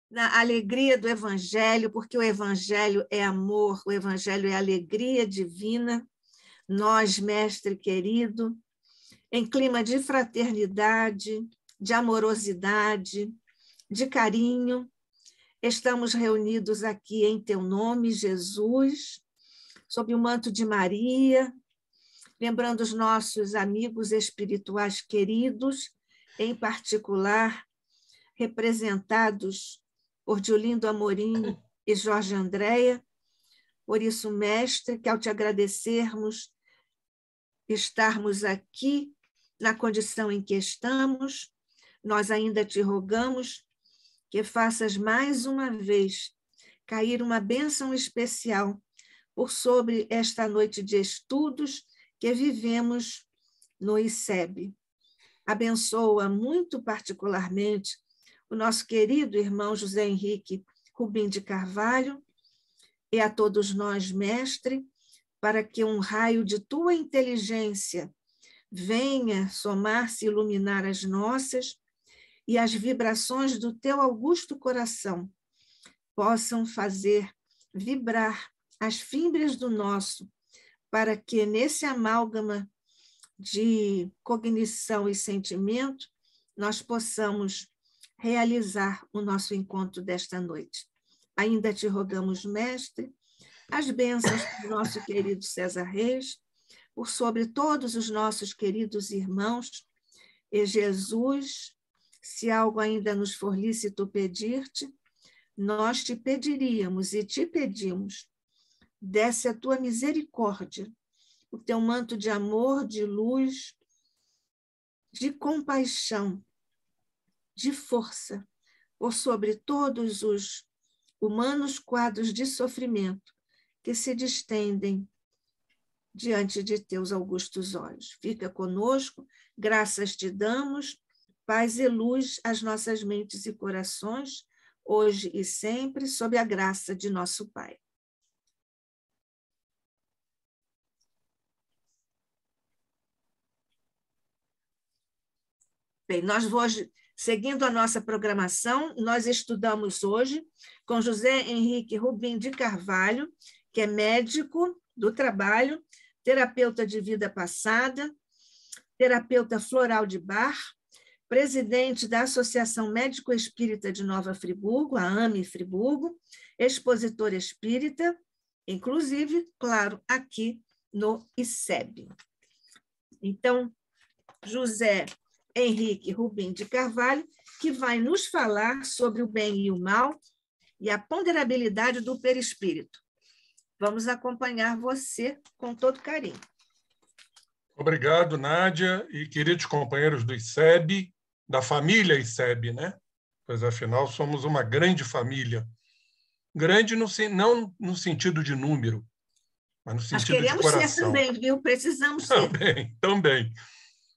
na alegria do Evangelho, porque o Evangelho é amor, o Evangelho é alegria divina. Nós, mestre querido, em clima de fraternidade, de amorosidade, de carinho, estamos reunidos aqui em teu nome, Jesus, sob o manto de Maria, lembrando os nossos amigos espirituais queridos, em particular, representados por Diolindo Amorim e Jorge Andréa. Por isso, mestre, que ao te agradecermos, estarmos aqui na condição em que estamos, nós ainda te rogamos que faças mais uma vez cair uma bênção especial por sobre esta noite de estudos que vivemos no ICEB. Abençoa muito particularmente o nosso querido irmão José Henrique Rubim de Carvalho e a todos nós, mestre, para que um raio de tua inteligência venha somar-se e iluminar as nossas e as vibrações do teu augusto coração possam fazer vibrar as fibras do nosso, para que nesse amálgama de cognição e sentimento nós possamos realizar o nosso encontro desta noite. Ainda te rogamos, mestre, as bênçãos do nosso querido César Reis, por sobre todos os nossos queridos irmãos, e Jesus, se algo ainda nos for lícito pedir-te, nós te pediríamos e te pedimos, desce a tua misericórdia, o teu manto de amor, de luz, de compaixão, de força, por sobre todos os humanos quadros de sofrimento que se distendem diante de teus augustos olhos. Fica conosco, graças te damos, paz e luz às nossas mentes e corações, hoje e sempre, sob a graça de nosso Pai. Bem, nós hoje, seguindo a nossa programação, nós estudamos hoje com José Henrique Rubim de Carvalho, que é médico do trabalho, terapeuta de vida passada, terapeuta floral de Bar, presidente da Associação Médico Espírita de Nova Friburgo, a AME Friburgo, expositor espírita, inclusive, claro, aqui no ICEB. Então, José Henrique Rubim de Carvalho, que vai nos falar sobre o bem e o mal e a ponderabilidade do perispírito. Vamos acompanhar você com todo carinho. Obrigado, Nádia, e queridos companheiros do ICEB, da família ICEB, né? Pois, afinal, somos uma grande família. Grande não no sentido de número, mas no sentido de coração. Nós queremos ser também, viu? Precisamos ser. Também.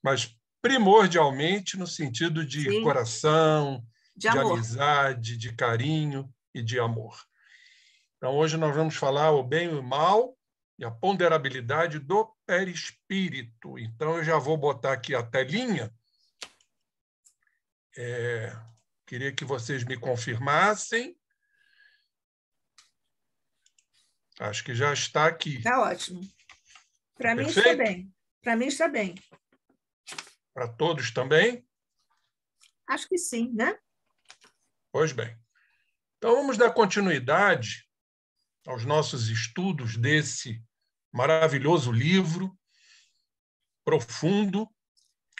Mas primordialmente no sentido de Sim. Coração, de amizade, de carinho e de amor. Então, hoje nós vamos falar o bem e o mal e a ponderabilidade do perispírito. Então, eu já vou botar aqui a telinha. Queria que vocês me confirmassem. Acho que já está aqui. Está ótimo. Para mim está bem. Para mim está bem. Para todos também? Acho que sim, né? Pois bem. Então, vamos dar continuidade aos nossos estudos desse maravilhoso livro, profundo,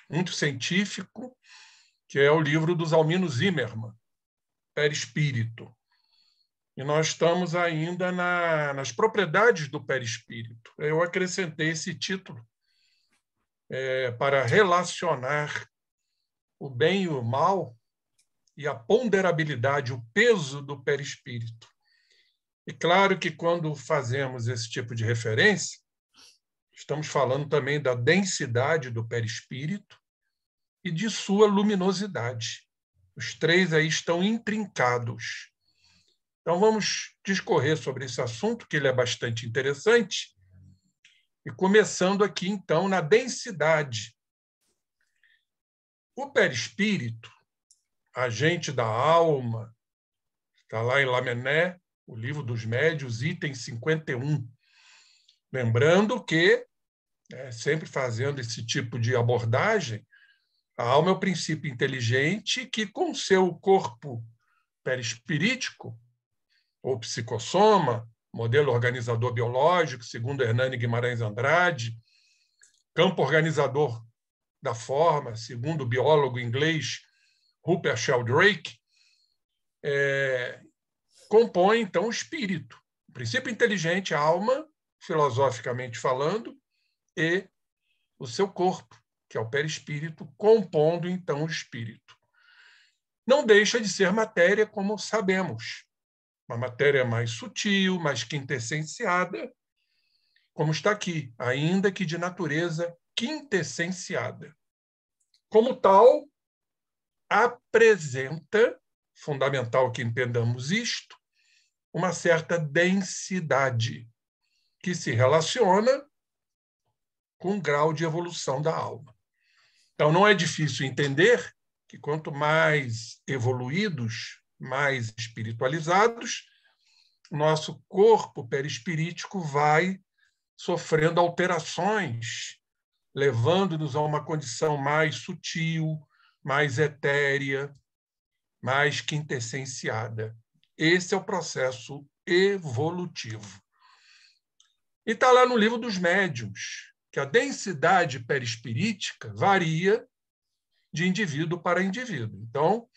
muito científico, que é o livro do Zalmino Zimmermann, Perispírito. E nós estamos ainda nas propriedades do perispírito. Eu acrescentei esse título para relacionar o bem e o mal e a ponderabilidade, o peso do perispírito. E claro que quando fazemos esse tipo de referência, estamos falando também da densidade do perispírito e de sua luminosidade. Os três aí estão intrincados. Então, vamos discorrer sobre esse assunto, que ele é bastante interessante, e começando aqui, então, na densidade. O perispírito, agente da alma, Está lá em Lamennais, o Livro dos Médiuns, item 51. Lembrando que, sempre fazendo esse tipo de abordagem, a alma é o princípio inteligente que, com seu corpo perispirítico, ou psicossoma, modelo organizador biológico, segundo Hernani Guimarães Andrade, campo organizador da forma, segundo o biólogo inglês Rupert Sheldrake, compõe, então, o espírito. O princípio inteligente, a alma, filosoficamente falando, e o seu corpo, que é o perispírito, compondo, então, o espírito. Não deixa de ser matéria, como sabemos. Uma matéria mais sutil, mais quintessenciada, como está aqui, ainda que de natureza quintessenciada. Como tal, apresenta, fundamental que entendamos isto, uma certa densidade que se relaciona com o grau de evolução da alma. Então, não é difícil entender que quanto mais evoluídos, mais espiritualizados, nosso corpo perispirítico vai sofrendo alterações, levando-nos a uma condição mais sutil, mais etérea, mais quintessenciada. Esse é o processo evolutivo. E está lá no Livro dos Médiuns, que a densidade perispirítica varia de indivíduo para indivíduo. Então,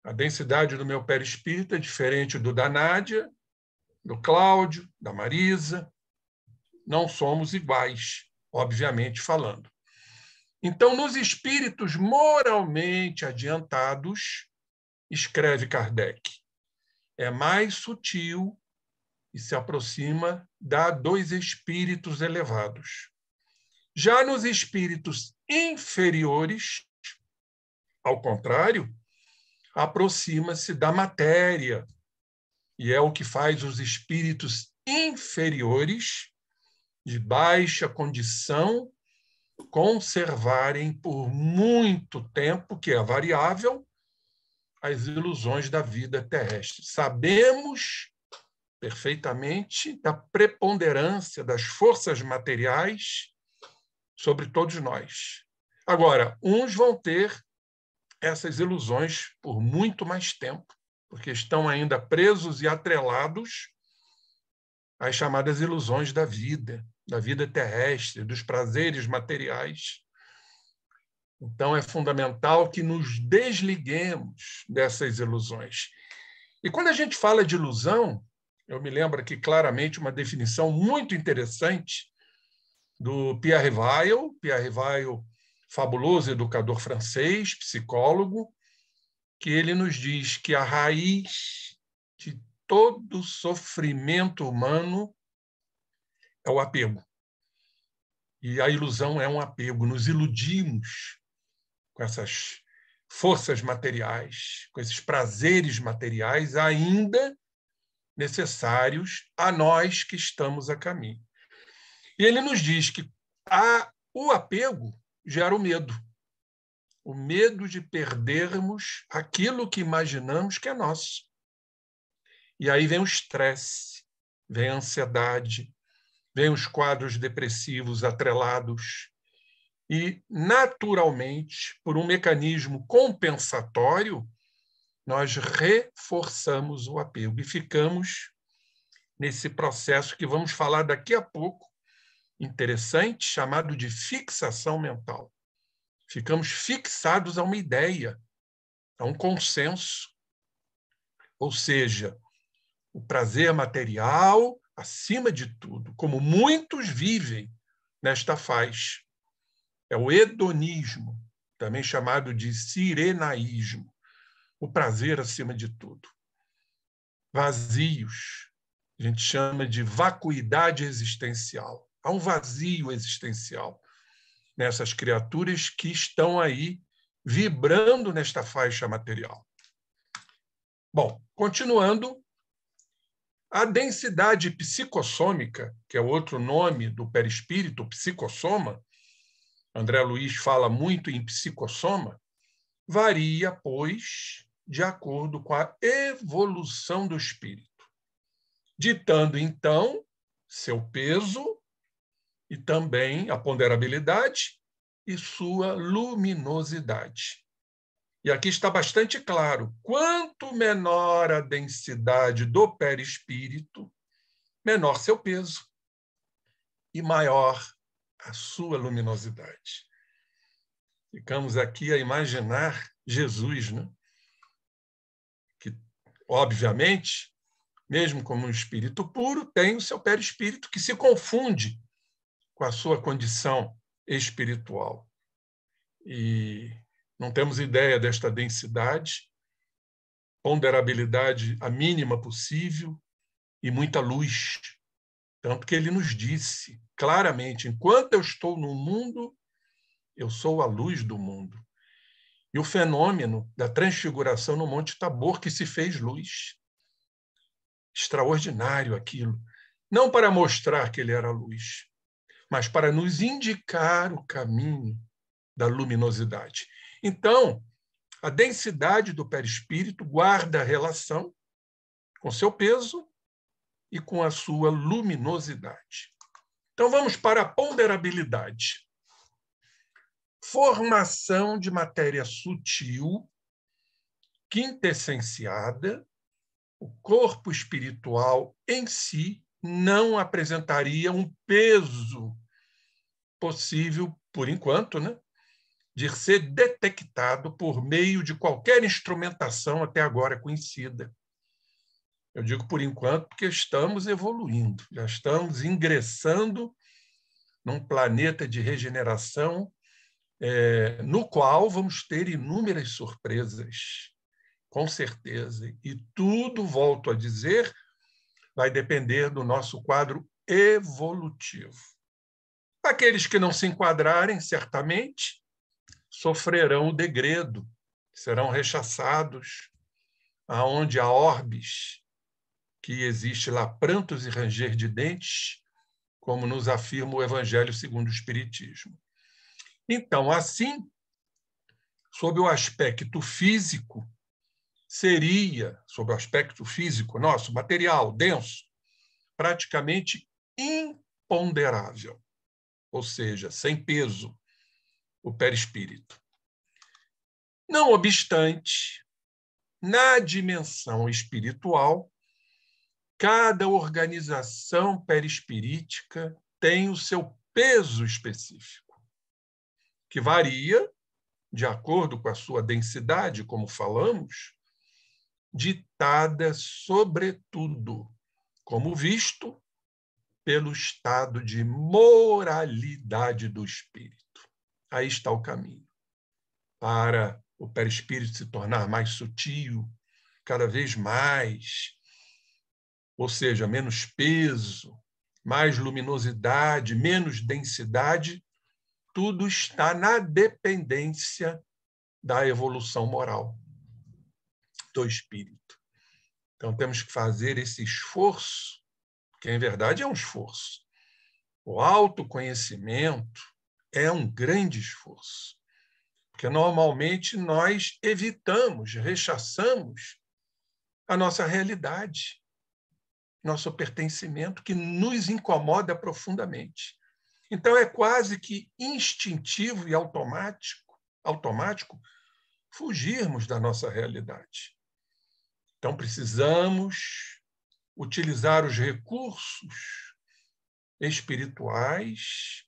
a densidade do meu perispírito é diferente do da Nádia, do Cláudio, da Marisa. Não somos iguais, obviamente falando. Então, nos espíritos moralmente adiantados, escreve Kardec, é mais sutil e se aproxima dos espíritos elevados. Já nos espíritos inferiores, ao contrário, aproxima-se da matéria, e é o que faz os espíritos inferiores, de baixa condição, conservarem por muito tempo, que é variável, as ilusões da vida terrestre. Sabemos perfeitamente da preponderância das forças materiais sobre todos nós. Agora, uns vão ter essas ilusões por muito mais tempo, porque estão ainda presos e atrelados às chamadas ilusões da vida terrestre, dos prazeres materiais. Então, é fundamental que nos desliguemos dessas ilusões. E quando a gente fala de ilusão, eu me lembro aqui claramente uma definição muito interessante do Pierre Weil, fabuloso educador francês, psicólogo, que ele nos diz que a raiz de todo sofrimento humano é o apego. E a ilusão é um apego. Nos iludimos com essas forças materiais, com esses prazeres materiais ainda necessários a nós que estamos a caminho. E ele nos diz que o apego gera o medo de perdermos aquilo que imaginamos que é nosso. E aí vem o estresse, vem a ansiedade, vem os quadros depressivos atrelados. E, naturalmente, por um mecanismo compensatório, nós reforçamos o apego e ficamos nesse processo que vamos falar daqui a pouco, interessante, chamado de fixação mental. Ficamos fixados a uma ideia, a um consenso. Ou seja, o prazer material acima de tudo, como muitos vivem nesta faixa. É o hedonismo, também chamado de sirenaísmo, o prazer acima de tudo. Vazios, a gente chama de vacuidade existencial. Há um vazio existencial nessas criaturas que estão aí vibrando nesta faixa material. Bom, continuando, a densidade psicossômica, que é outro nome do perispírito, psicossoma, André Luiz fala muito em psicossoma, varia, pois, de acordo com a evolução do espírito, ditando, então, seu peso e também a ponderabilidade e sua luminosidade. E aqui está bastante claro: quanto menor a densidade do perispírito, menor seu peso e maior a sua luminosidade. Ficamos aqui a imaginar Jesus, né? Que, obviamente, mesmo como um espírito puro, tem o seu perispírito que se confunde com a sua condição espiritual. E não temos ideia desta densidade, ponderabilidade a mínima possível e muita luz. Tanto que ele nos disse claramente: enquanto eu estou no mundo, eu sou a luz do mundo. E o fenômeno da transfiguração no Monte Tabor, que se fez luz. Extraordinário aquilo. Não para mostrar que ele era luz, mas para nos indicar o caminho da luminosidade. Então, a densidade do perispírito guarda relação com seu peso e com a sua luminosidade. Então, vamos para a ponderabilidade. Formação de matéria sutil, quintessenciada, o corpo espiritual em si não apresentaria um peso possível, por enquanto, né, de ser detectado por meio de qualquer instrumentação até agora conhecida. Eu digo por enquanto porque estamos evoluindo, já estamos ingressando num planeta de regeneração no qual vamos ter inúmeras surpresas, com certeza. E tudo, volto a dizer, vai depender do nosso quadro evolutivo. Aqueles que não se enquadrarem, certamente, sofrerão o degredo, serão rechaçados, aonde há orbes que existe lá prantos e ranger de dentes, como nos afirma o Evangelho segundo o Espiritismo. Então, assim, sob o aspecto físico, seria, sob o aspecto físico nosso, material, denso, praticamente imponderável, ou seja, sem peso, o perispírito. Não obstante, na dimensão espiritual, cada organização perispirítica tem o seu peso específico, que varia de acordo com a sua densidade, como falamos, ditada, sobretudo, como visto, pelo estado de moralidade do espírito. Aí está o caminho para o perispírito se tornar mais sutil, cada vez mais, ou seja, menos peso, mais luminosidade, menos densidade. Tudo está na dependência da evolução moral do espírito. Então, temos que fazer esse esforço, que, em verdade, é um esforço. O autoconhecimento é um grande esforço, porque, normalmente, nós evitamos, rechaçamos a nossa realidade, nosso pertencimento, que nos incomoda profundamente. Então, é quase que instintivo e automático fugirmos da nossa realidade. Então, precisamos utilizar os recursos espirituais,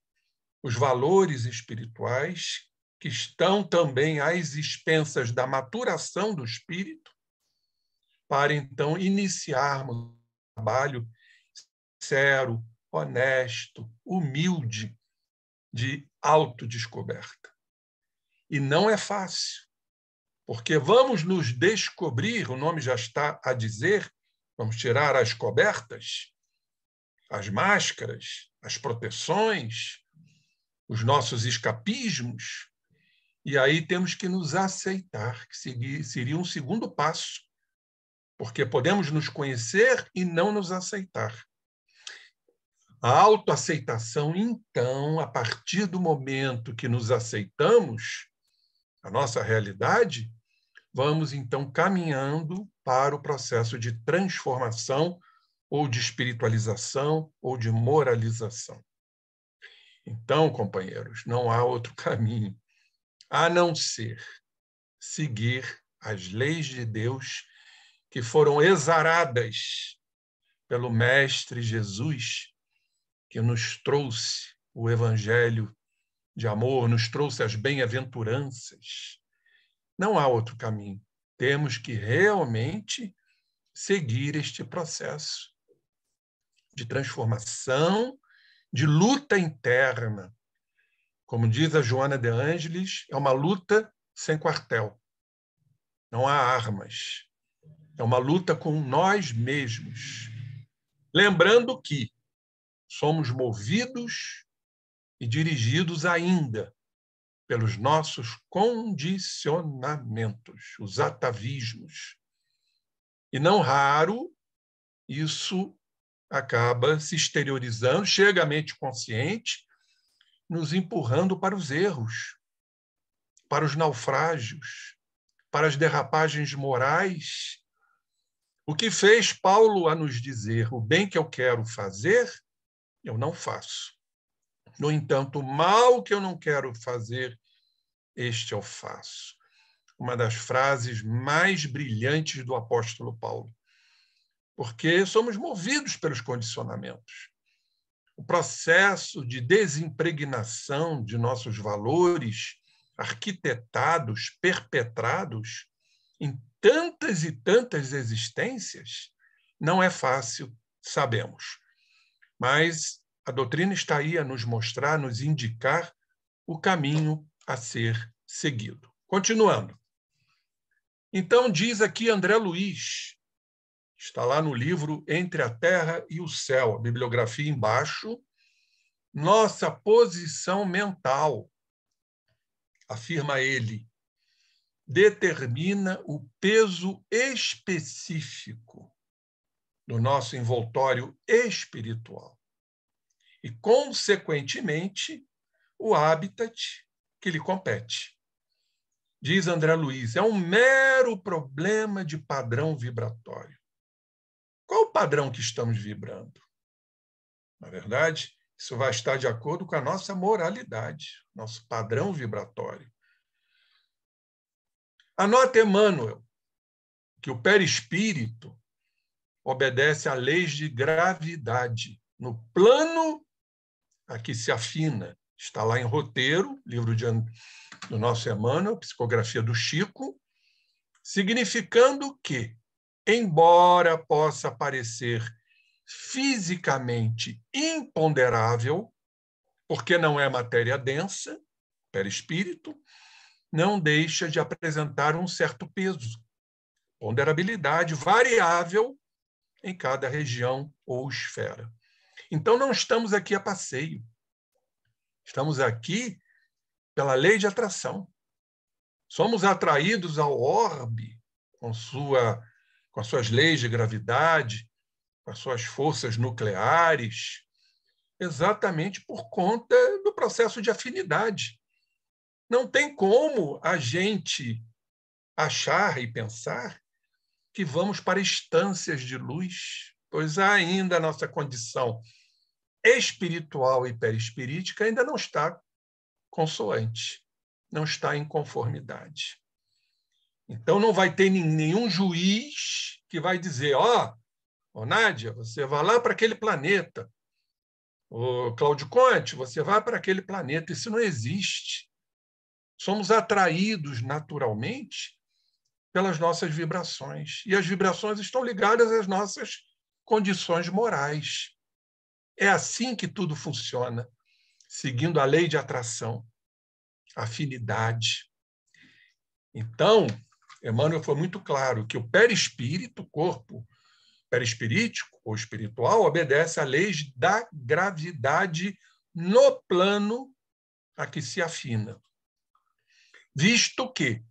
os valores espirituais, que estão também às expensas da maturação do espírito, para, então, iniciarmos um trabalho sincero, honesto, humilde, de autodescoberta. E não é fácil, porque vamos nos descobrir, o nome já está a dizer, vamos tirar as cobertas, as máscaras, as proteções, os nossos escapismos, e aí temos que nos aceitar, que seria um segundo passo, porque podemos nos conhecer e não nos aceitar. A autoaceitação, então, a partir do momento que nos aceitamos, a nossa realidade, vamos então caminhando para o processo de transformação ou de espiritualização ou de moralização. Então, companheiros, não há outro caminho a não ser seguir as leis de Deus que foram exaradas pelo Mestre Jesus, que nos trouxe o Evangelho de amor, nos trouxe as bem-aventuranças. Não há outro caminho. Temos que realmente seguir este processo de transformação, de luta interna. Como diz a Joana de Ângeles, é uma luta sem quartel. Não há armas. É uma luta com nós mesmos. Lembrando que somos movidos e dirigidos ainda pelos nossos condicionamentos, os atavismos. E não raro, isso acaba se exteriorizando, chega à mente consciente, nos empurrando para os erros, para os naufrágios, para as derrapagens morais. O que fez Paulo a nos dizer: o bem que eu quero fazer, eu não faço. No entanto, o mal que eu não quero fazer, este eu faço. Uma das frases mais brilhantes do apóstolo Paulo. Porque somos movidos pelos condicionamentos. O processo de desimpregnação de nossos valores arquitetados, perpetrados em tantas e tantas existências, não é fácil, sabemos. Mas a doutrina está aí a nos mostrar, a nos indicar o caminho a ser seguido. Continuando. Então, diz aqui André Luiz, está lá no livro Entre a Terra e o Céu, a bibliografia embaixo, nossa posição mental, afirma ele, determina o peso específico do nosso envoltório espiritual e, consequentemente, o habitat que lhe compete. Diz André Luiz, é um mero problema de padrão vibratório. Qual o padrão que estamos vibrando? Na verdade, isso vai estar de acordo com a nossa moralidade, nosso padrão vibratório. Anota, Emmanuel, que o perispírito obedece a leis de gravidade no plano a que se afina. Está lá em Roteiro, livro do nosso Emmanuel, Psicografia do Chico, significando que, embora possa parecer fisicamente imponderável, porque não é matéria densa, perispírito, não deixa de apresentar um certo peso, ponderabilidade variável em cada região ou esfera. Então, não estamos aqui a passeio. Estamos aqui pela lei de atração. Somos atraídos ao orbe com as suas leis de gravidade, com as suas forças nucleares, exatamente por conta do processo de afinidade. Não tem como a gente achar e pensar que vamos para instâncias de luz, pois ainda a nossa condição espiritual e perispirítica ainda não está consoante, não está em conformidade. Então, não vai ter nenhum juiz que vai dizer, Nádia, você vai lá para aquele planeta. Ô, Cláudio Conte, você vai para aquele planeta. Isso não existe. Somos atraídos naturalmente pelas nossas vibrações. E as vibrações estão ligadas às nossas condições morais. É assim que tudo funciona, seguindo a lei de atração, afinidade. Então, Emmanuel foi muito claro que o perispírito, o corpo perispirítico ou espiritual, obedece à lei da gravidade no plano a que se afina. Visto que,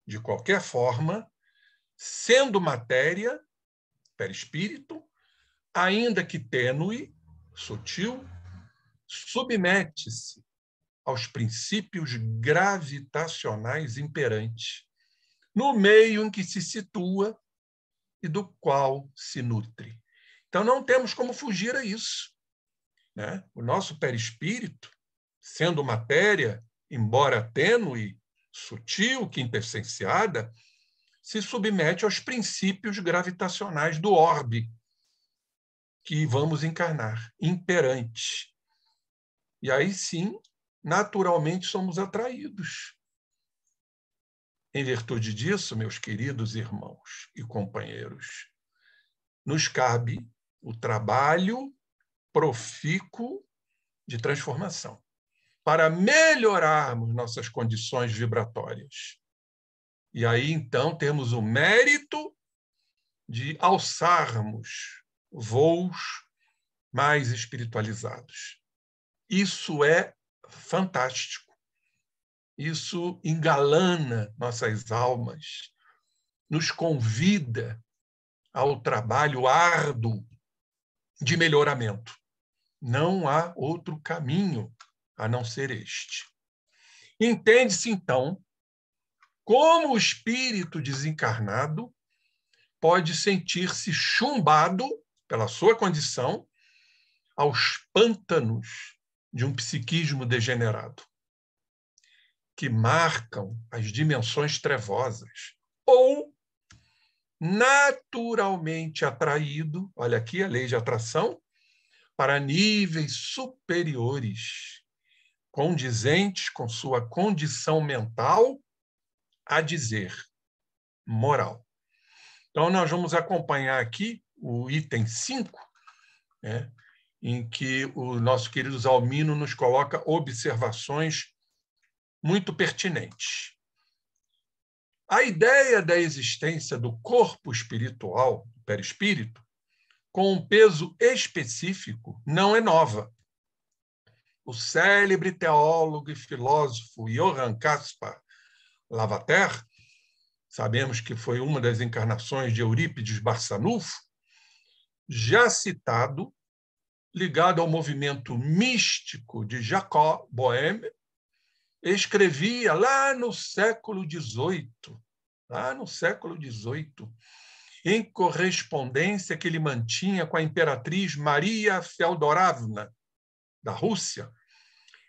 de qualquer forma, sendo matéria, perispírito, ainda que tênue, sutil, submete-se aos princípios gravitacionais imperantes, no meio em que se situa e do qual se nutre. Então, não temos como fugir a isso, né? O nosso perispírito, sendo matéria, embora tênue, sutil, quintessenciada, se submete aos princípios gravitacionais do orbe que vamos encarnar, imperante. E aí sim, naturalmente, somos atraídos. Em virtude disso, meus queridos irmãos e companheiros, nos cabe o trabalho profícuo de transformação para melhorarmos nossas condições vibratórias. E aí, então, temos o mérito de alçarmos voos mais espiritualizados. Isso é fantástico. Isso engalana nossas almas, nos convida ao trabalho árduo de melhoramento. Não há outro caminho a não ser este. Entende-se, então, como o espírito desencarnado pode sentir-se chumbado pela sua condição aos pântanos de um psiquismo degenerado, que marcam as dimensões trevosas, ou naturalmente atraído, olha aqui a lei de atração, para níveis superiores, condizentes com sua condição mental, a dizer, moral. Então, nós vamos acompanhar aqui o item 5, né, em que o nosso querido Zalmino nos coloca observações muito pertinentes. A ideia da existência do corpo espiritual, do perispírito, com um peso específico, não é nova. O célebre teólogo e filósofo Johann Caspar Lavater, sabemos que foi uma das encarnações de Eurípides Barçanufo, já citado, ligado ao movimento místico de Jacob Boehme, escrevia lá no século XVIII, em correspondência que ele mantinha com a imperatriz Maria Feodorovna, da Rússia.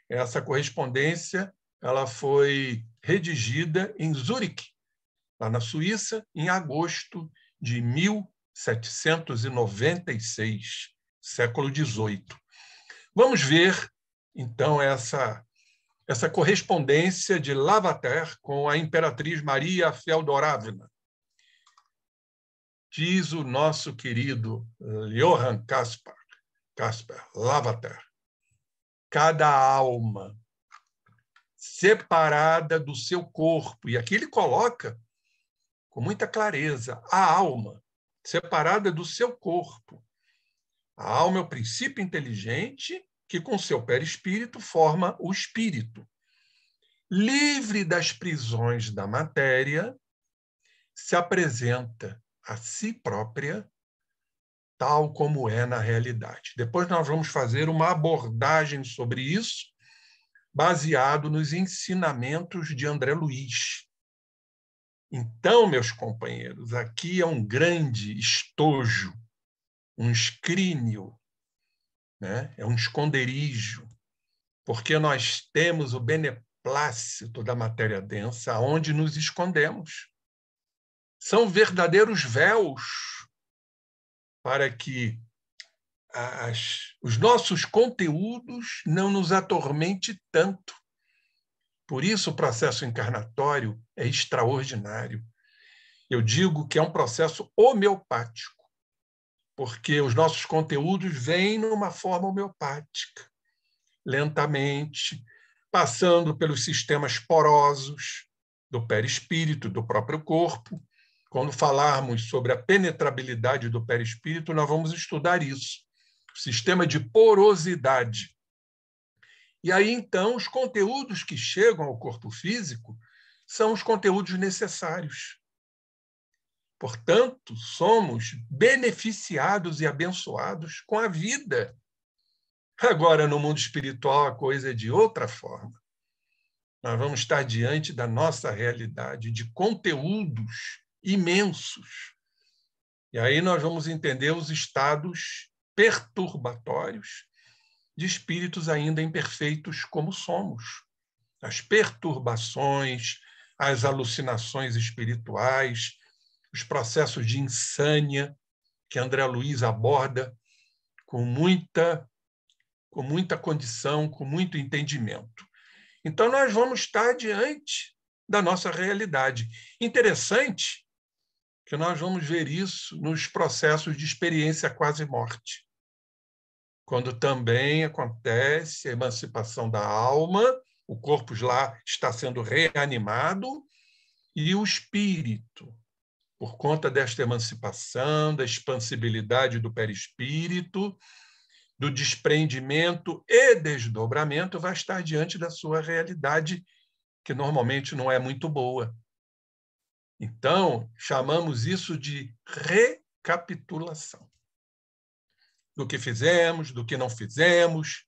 Essa correspondência ela foi redigida em Zurique, lá na Suíça, em agosto de 1796, século XVIII. Vamos ver, então, essa correspondência de Lavater com a imperatriz Maria Feodorovna. Diz o nosso querido Johann Caspar Lavater: cada alma separada do seu corpo, e aqui ele coloca com muita clareza, a alma separada do seu corpo. A alma é o princípio inteligente que, com seu perispírito, forma o espírito. Livre das prisões da matéria, se apresenta a si própria, tal como é na realidade. Depois nós vamos fazer uma abordagem sobre isso, baseado nos ensinamentos de André Luiz. Então, meus companheiros, aqui é um grande estojo, um escrínio, né? É um esconderijo, porque nós temos o beneplácito da matéria densa, onde nos escondemos. São verdadeiros véus para que os nossos conteúdos não nos atormente tanto. Por isso, o processo encarnatório é extraordinário. Eu digo que é um processo homeopático, porque os nossos conteúdos vêm numa forma homeopática, lentamente, passando pelos sistemas porosos do perispírito, do próprio corpo. Quando falarmos sobre a penetrabilidade do perispírito, nós vamos estudar isso, o sistema de porosidade. E aí, então, os conteúdos que chegam ao corpo físico são os conteúdos necessários. Portanto, somos beneficiados e abençoados com a vida. Agora, no mundo espiritual, a coisa é de outra forma. Nós vamos estar diante da nossa realidade, de conteúdos imensos. E aí nós vamos entender os estados perturbatórios de espíritos ainda imperfeitos como somos. As perturbações, as alucinações espirituais, os processos de insânia que André Luiz aborda com muita condição, com muito entendimento. Então, nós vamos estar diante da nossa realidade. Interessante que nós vamos ver isso nos processos de experiência quase morte, quando também acontece a emancipação da alma, o corpo lá está sendo reanimado e o espírito, por conta desta emancipação, da expansibilidade do perispírito, do desprendimento e desdobramento, vai estar diante da sua realidade, que normalmente não é muito boa. Então, chamamos isso de recapitulação. Do que fizemos, do que não fizemos,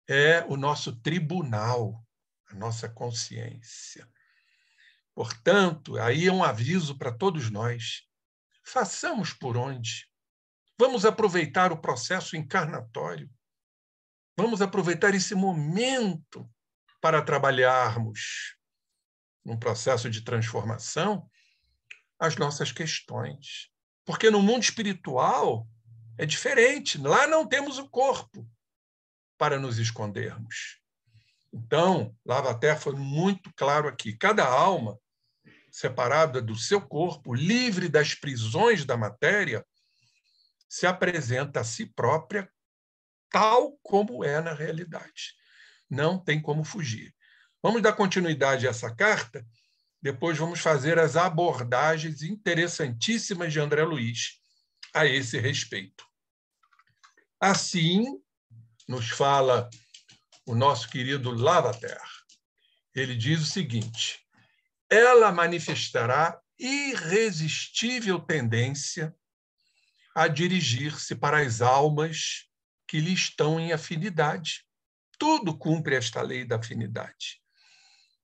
é o nosso tribunal, a nossa consciência. Portanto, aí é um aviso para todos nós. Façamos por onde? Vamos aproveitar o processo encarnatório. Vamos aproveitar esse momento para trabalharmos num processo de transformação as nossas questões. Porque no mundo espiritual é diferente. Lá não temos o corpo para nos escondermos. Então, Lavater foi muito claro aqui. Cada alma, separada do seu corpo, livre das prisões da matéria, se apresenta a si própria tal como é na realidade. Não tem como fugir. Vamos dar continuidade a essa carta, depois vamos fazer as abordagens interessantíssimas de André Luiz a esse respeito. Assim, nos fala o nosso querido Lavater. Ele diz o seguinte: ela manifestará irresistível tendência a dirigir-se para as almas que lhe estão em afinidade. Tudo cumpre esta lei da afinidade.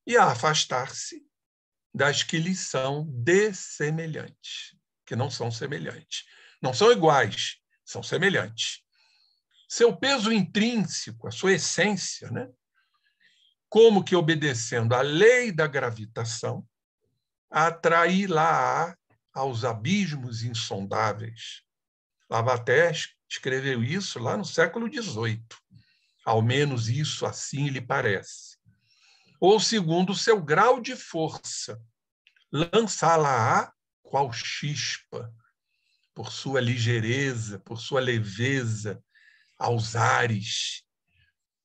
E a afastar-se das que lhe são dessemelhantes, que não são semelhantes. Não são iguais, são semelhantes. Seu peso intrínseco, a sua essência, né? Como que obedecendo à lei da gravitação, atraí-la aos abismos insondáveis. Lavater escreveu isso lá no século XVIII. Ao menos isso assim lhe parece. Ou segundo o seu grau de força, lançá-la-á qual chispa, por sua ligeireza, por sua leveza, aos ares,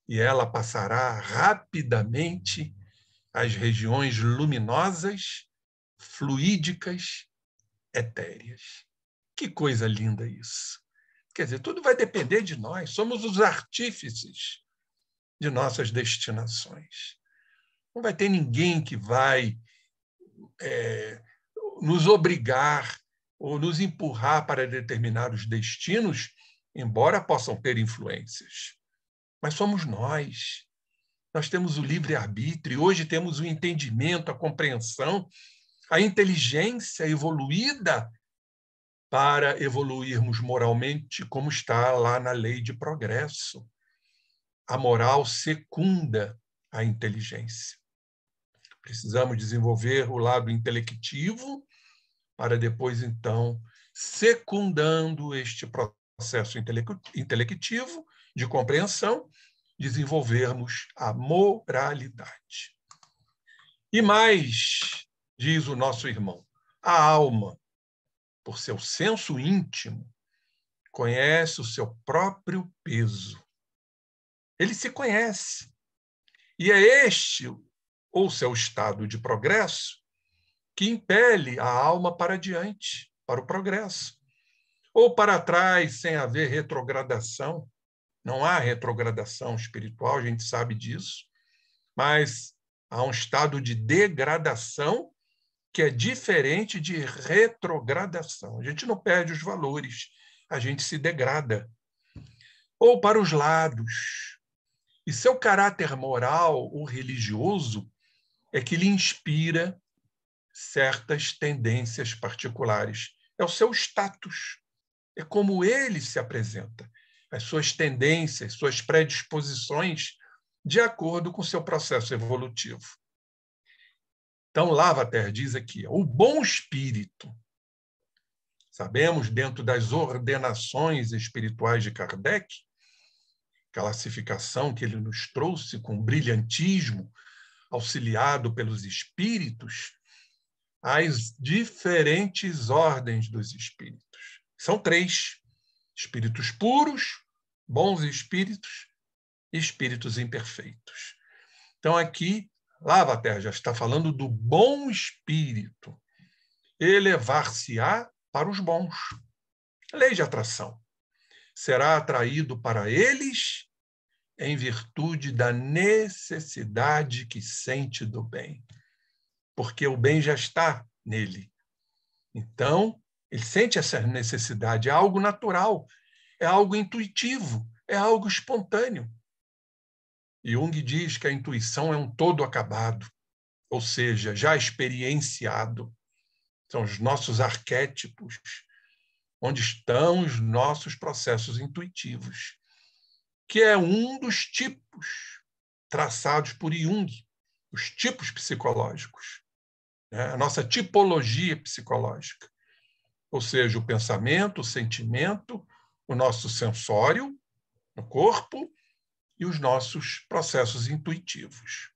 e ela passará rapidamente às regiões luminosas, fluídicas, etéreas. Que coisa linda isso! Quer dizer, tudo vai depender de nós, somos os artífices de nossas destinações. Não vai ter ninguém que vai nos obrigar ou nos empurrar para determinados destinos, embora possam ter influências. Mas somos nós. Nós temos o livre-arbítrio, hoje temos o entendimento, a compreensão, a inteligência evoluída para evoluirmos moralmente, como está lá na lei de progresso. A moral secunda a inteligência. Precisamos desenvolver o lado intelectivo para depois, então, secundando este processo intelectivo de compreensão, desenvolvermos a moralidade. E mais, diz o nosso irmão, a alma, por seu senso íntimo, conhece o seu próprio peso. Ele se conhece. E é este, ou seu estado de progresso, que impele a alma para diante, para o progresso. Ou para trás, sem haver retrogradação. Não há retrogradação espiritual, a gente sabe disso, mas há um estado de degradação que é diferente de retrogradação. A gente não perde os valores, a gente se degrada. Ou para os lados, E seu caráter moral ou religioso é que lhe inspira certas tendências particulares. É o seu status. É como ele se apresenta. As suas tendências, suas predisposições, de acordo com o seu processo evolutivo. Então, Lavater diz aqui, o bom espírito. Sabemos, dentro das ordenações espirituais de Kardec, classificação que ele nos trouxe com brilhantismo, auxiliado pelos espíritos, as diferentes ordens dos espíritos. São 3: espíritos puros, bons espíritos e espíritos imperfeitos. Então, aqui, Lavater já está falando do bom espírito. Elevar-se-á para os bons. Lei de atração. Será atraído para eles em virtude da necessidade que sente do bem. Porque o bem já está nele. Então, ele sente essa necessidade, é algo natural, é algo intuitivo, é algo espontâneo. Jung diz que a intuição é um todo acabado, ou seja, já experienciado. São os nossos arquétipos, onde estão os nossos processos intuitivos, que é um dos tipos traçados por Jung, os tipos psicológicos, né? A nossa tipologia psicológica, ou seja, o pensamento, o sentimento, o nosso sensório, no corpo, e os nossos processos intuitivos.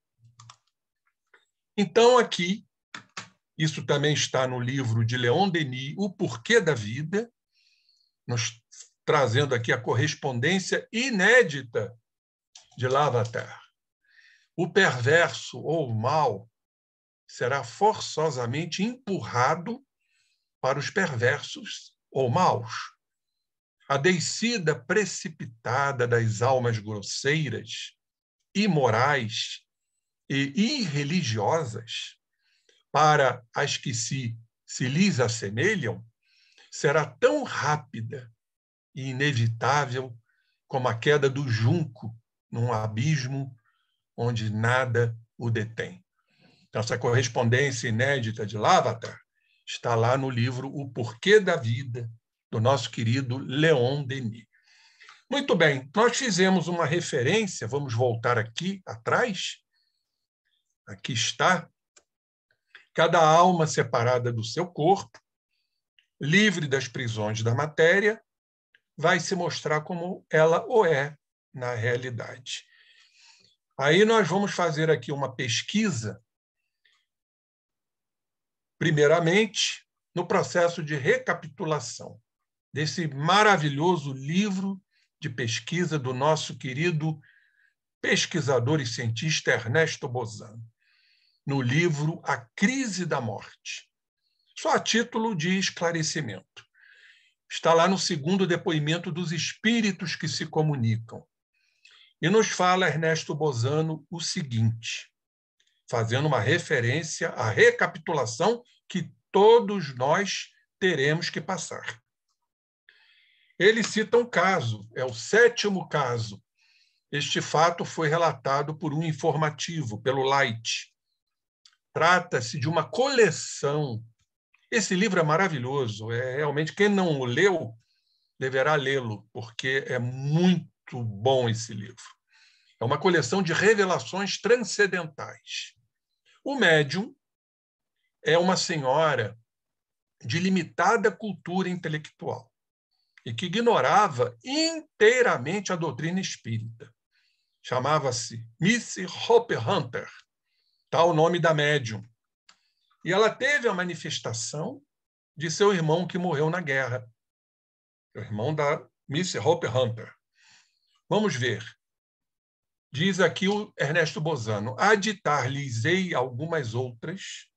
Então, aqui, isso também está no livro de Leon Denis, O Porquê da Vida, nos trazendo aqui a correspondência inédita de Lavater. O perverso ou o mal será forçosamente empurrado para os perversos ou maus. A descida precipitada das almas grosseiras, imorais e irreligiosas para as que se lhes assemelham será tão rápida e inevitável como a queda do junco num abismo onde nada o detém. Então, essa correspondência inédita de Lavater está lá no livro O Porquê da Vida, do nosso querido Leon Denis. Muito bem, nós fizemos uma referência, vamos voltar aqui atrás. Aqui está. Cada alma separada do seu corpo, livre das prisões da matéria, vai se mostrar como ela o é na realidade. Aí nós vamos fazer aqui uma pesquisa, primeiramente, no processo de recapitulação desse maravilhoso livro de pesquisa do nosso querido pesquisador e cientista Ernesto Bozano, no livro A Crise da Morte. Só a título de esclarecimento. Está lá no segundo depoimento dos espíritos que se comunicam. E nos fala Ernesto Bozano o seguinte, fazendo uma referência à recapitulação que todos nós teremos que passar. Ele cita um caso, é o 7º caso. Este fato foi relatado por um informativo, pelo Light. Trata-se de uma coleção. Esse livro é maravilhoso, realmente quem não o leu deverá lê-lo, porque é muito bom esse livro. É uma coleção de revelações transcendentais. O médium é uma senhora de limitada cultura intelectual e que ignorava inteiramente a doutrina espírita. Chamava-se Miss Hopper-Hunter, tal o nome da médium. E ela teve a manifestação de seu irmão que morreu na guerra, o irmão da Miss Hopper-Hunter. Vamos ver. Diz aqui o Ernesto Bozano, aditar-lhes-ei algumas outras,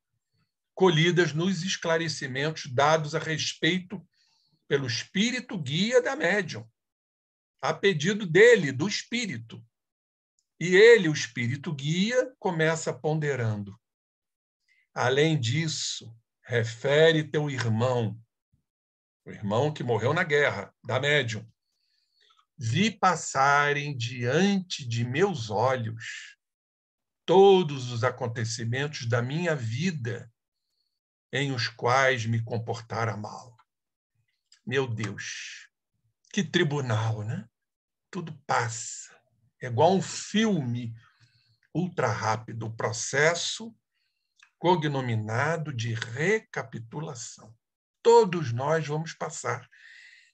colhidas nos esclarecimentos dados a respeito pelo espírito guia da médium, a pedido dele, do espírito. E ele, o espírito guia, começa ponderando. Além disso, refere teu irmão, o irmão que morreu na guerra, da médium. vi passarem diante de meus olhos todos os acontecimentos da minha vida em os quais me comportara mal. Meu Deus, que tribunal, né? Tudo passa. É igual um filme ultra rápido, o processo cognominado de recapitulação. Todos nós vamos passar.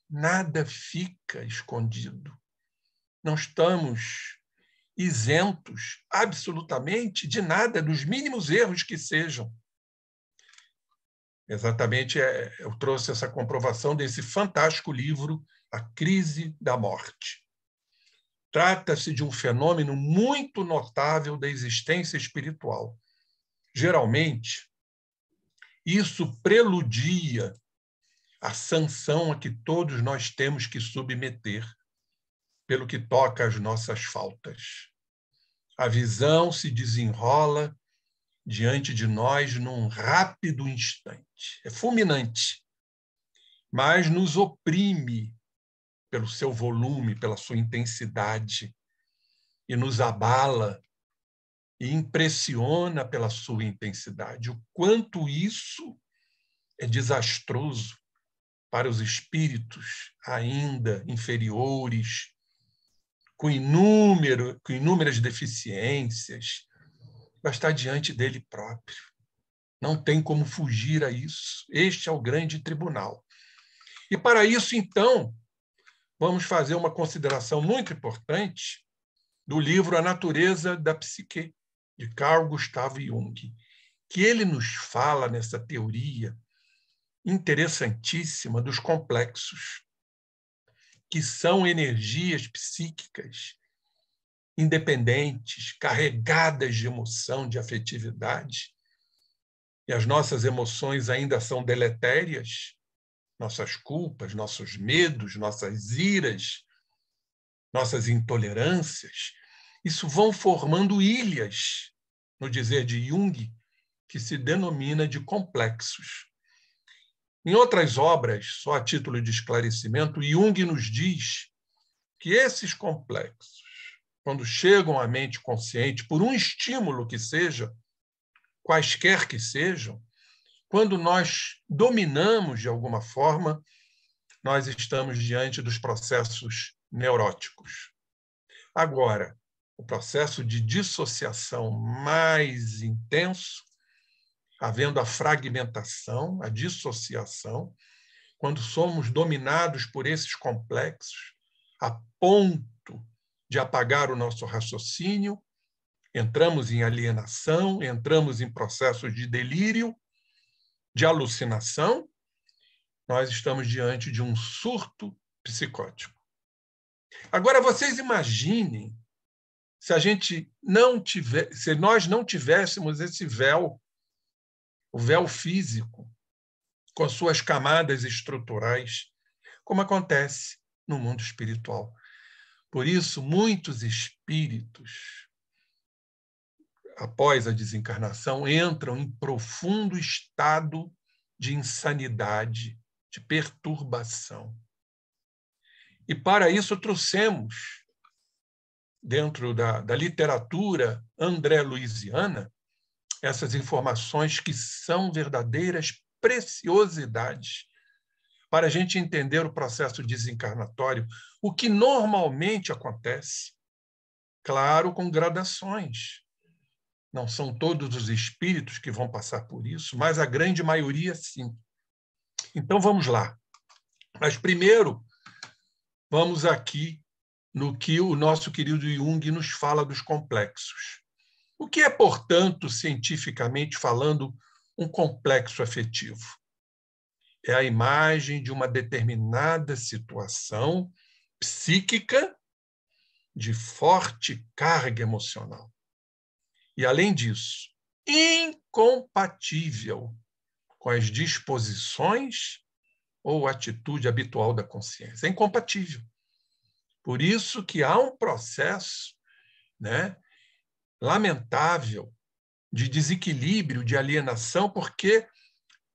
Nada fica escondido. Não estamos isentos absolutamente de nada, dos mínimos erros que sejam. Exatamente, eu trouxe essa comprovação desse fantástico livro, A Crise da Morte. Trata-se de um fenômeno muito notável da existência espiritual. Geralmente, isso preludia a sanção a que todos nós temos que submeter pelo que toca às nossas faltas. A visão se desenrola diante de nós num rápido instante. É fulminante, mas nos oprime pelo seu volume, pela sua intensidade, e nos abala e impressiona pela sua intensidade. O quanto isso é desastroso para os espíritos ainda inferiores, com inúmeras deficiências, vai estar diante dele próprio. Não tem como fugir a isso. Este é o grande tribunal. E para isso, então, vamos fazer uma consideração muito importante do livro A Natureza da Psique, de Carl Gustav Jung, que ele nos fala nessa teoria interessantíssima dos complexos, que são energias psíquicas independentes, carregadas de emoção, de afetividade, e as nossas emoções ainda são deletérias, nossas culpas, nossos medos, nossas iras, nossas intolerâncias, isso vão formando ilhas, no dizer de Jung, que se denomina de complexos. Em outras obras, só a título de esclarecimento, Jung nos diz que esses complexos, quando chegam à mente consciente, por um estímulo que seja, quaisquer que sejam, quando nós dominamos de alguma forma, nós estamos diante dos processos neuróticos. Agora, o processo de dissociação mais intenso, havendo a fragmentação, a dissociação, quando somos dominados por esses complexos, a ponto de apagar o nosso raciocínio, entramos em alienação, entramos em processos de delírio, de alucinação, nós estamos diante de um surto psicótico. Agora, vocês imaginem se nós não tivéssemos esse véu, o véu físico, com suas camadas estruturais, como acontece no mundo espiritual. Por isso, muitos espíritos, após a desencarnação, entram em profundo estado de insanidade, de perturbação. E para isso trouxemos, dentro da literatura andré-luisiana, essas informações que são verdadeiras preciosidades para a gente entender o processo desencarnatório, o que normalmente acontece, claro, com gradações. Não são todos os espíritos que vão passar por isso, mas a grande maioria, sim. Então, vamos lá. Mas, primeiro, vamos aqui no que o nosso querido Jung nos fala dos complexos. O que é, portanto, cientificamente falando, um complexo afetivo? É a imagem de uma determinada situação psíquica de forte carga emocional. E, além disso, incompatível com as disposições ou atitude habitual da consciência. É incompatível. Por isso que há um processo, né, lamentável de desequilíbrio, de alienação, porque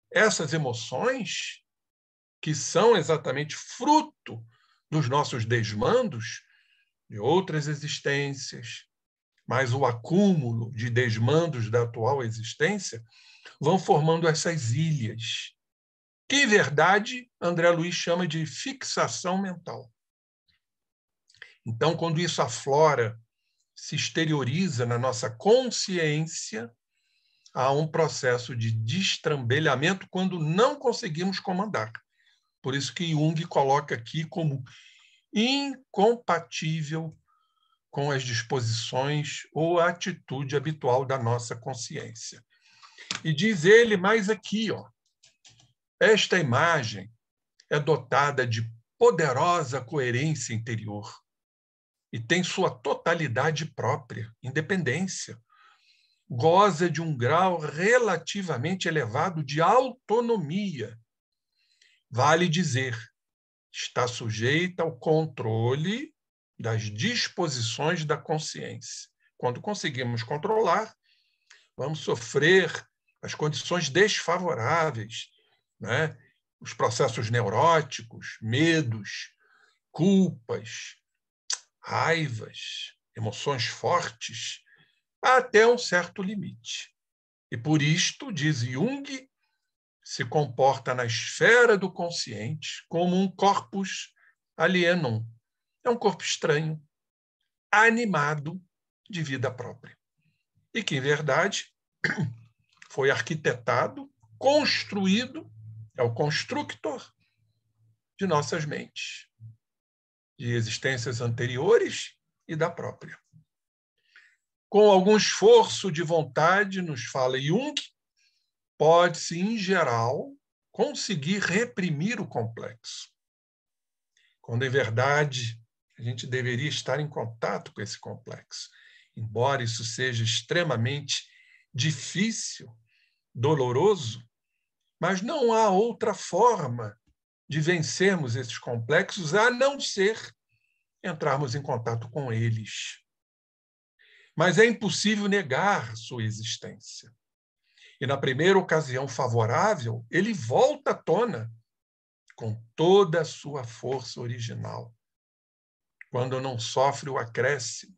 essas emoções, que são exatamente fruto dos nossos desmandos de outras existências, mais o acúmulo de desmandos da atual existência, vão formando essas ilhas, que, em verdade, André Luiz chama de fixação mental. Então, quando isso aflora, se exterioriza na nossa consciência, há um processo de destrambelhamento quando não conseguimos comandar. Por isso que Jung coloca aqui como incompatível com as disposições ou a atitude habitual da nossa consciência. E diz ele mais aqui, ó, esta imagem é dotada de poderosa coerência interior e tem sua totalidade própria, independência. Goza de um grau relativamente elevado de autonomia. Vale dizer, está sujeita ao controle das disposições da consciência. Quando conseguimos controlar, vamos sofrer as condições desfavoráveis, né? Os processos neuróticos, medos, culpas, raivas, emoções fortes, até um certo limite. E por isto, diz Jung, se comporta na esfera do consciente como um corpus alienum. É um corpo estranho, animado de vida própria. E que, em verdade, foi arquitetado, construído, é o constructor de nossas mentes, de existências anteriores e da própria. Com algum esforço de vontade, nos fala Jung, pode-se, em geral, conseguir reprimir o complexo. Quando, em verdade, a gente deveria estar em contato com esse complexo. Embora isso seja extremamente difícil, doloroso, mas não há outra forma de vencermos esses complexos a não ser entrarmos em contato com eles. Mas é impossível negar sua existência. E na primeira ocasião favorável, ele volta à tona com toda a sua força original, quando não sofre o acréscimo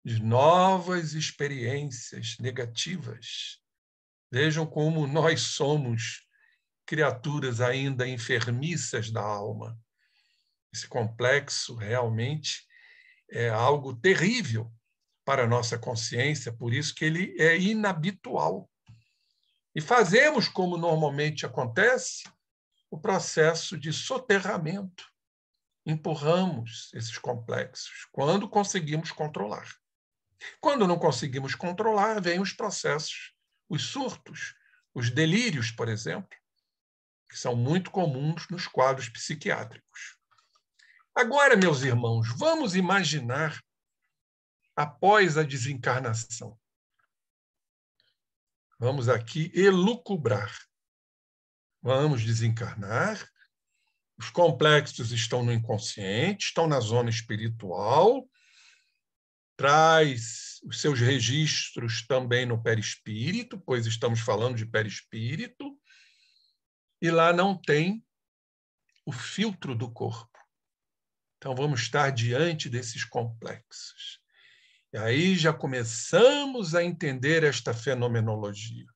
de novas experiências negativas. Vejam como nós somos criaturas ainda enfermiças da alma. Esse complexo realmente é algo terrível para a nossa consciência, por isso que ele é inabitual. E fazemos, como normalmente acontece, o processo de soterramento. Empurramos esses complexos quando conseguimos controlar. Quando não conseguimos controlar, vêm os processos, os surtos, os delírios, por exemplo, que são muito comuns nos quadros psiquiátricos. Agora, meus irmãos, vamos imaginar após a desencarnação. Vamos aqui elucubrar. Vamos desencarnar. Os complexos estão no inconsciente, estão na zona espiritual, traz os seus registros também no perispírito, pois estamos falando de perispírito, e lá não tem o filtro do corpo. Então, vamos estar diante desses complexos. E aí já começamos a entender esta fenomenologia,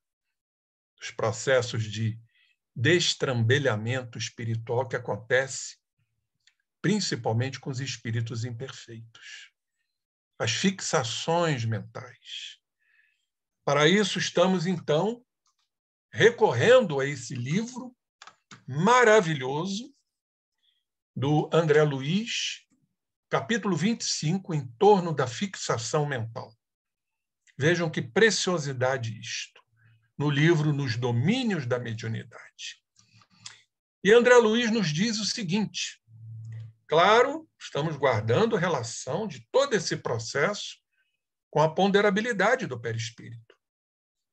os processos de destrambelhamento espiritual que acontece principalmente com os espíritos imperfeitos, as fixações mentais. Para isso, estamos, então, recorrendo a esse livro maravilhoso do André Luiz, capítulo 25, em torno da fixação mental. Vejam que preciosidade isto, no livro Nos Domínios da Mediunidade. E André Luiz nos diz o seguinte, claro, estamos guardando a relação de todo esse processo com a ponderabilidade do perispírito.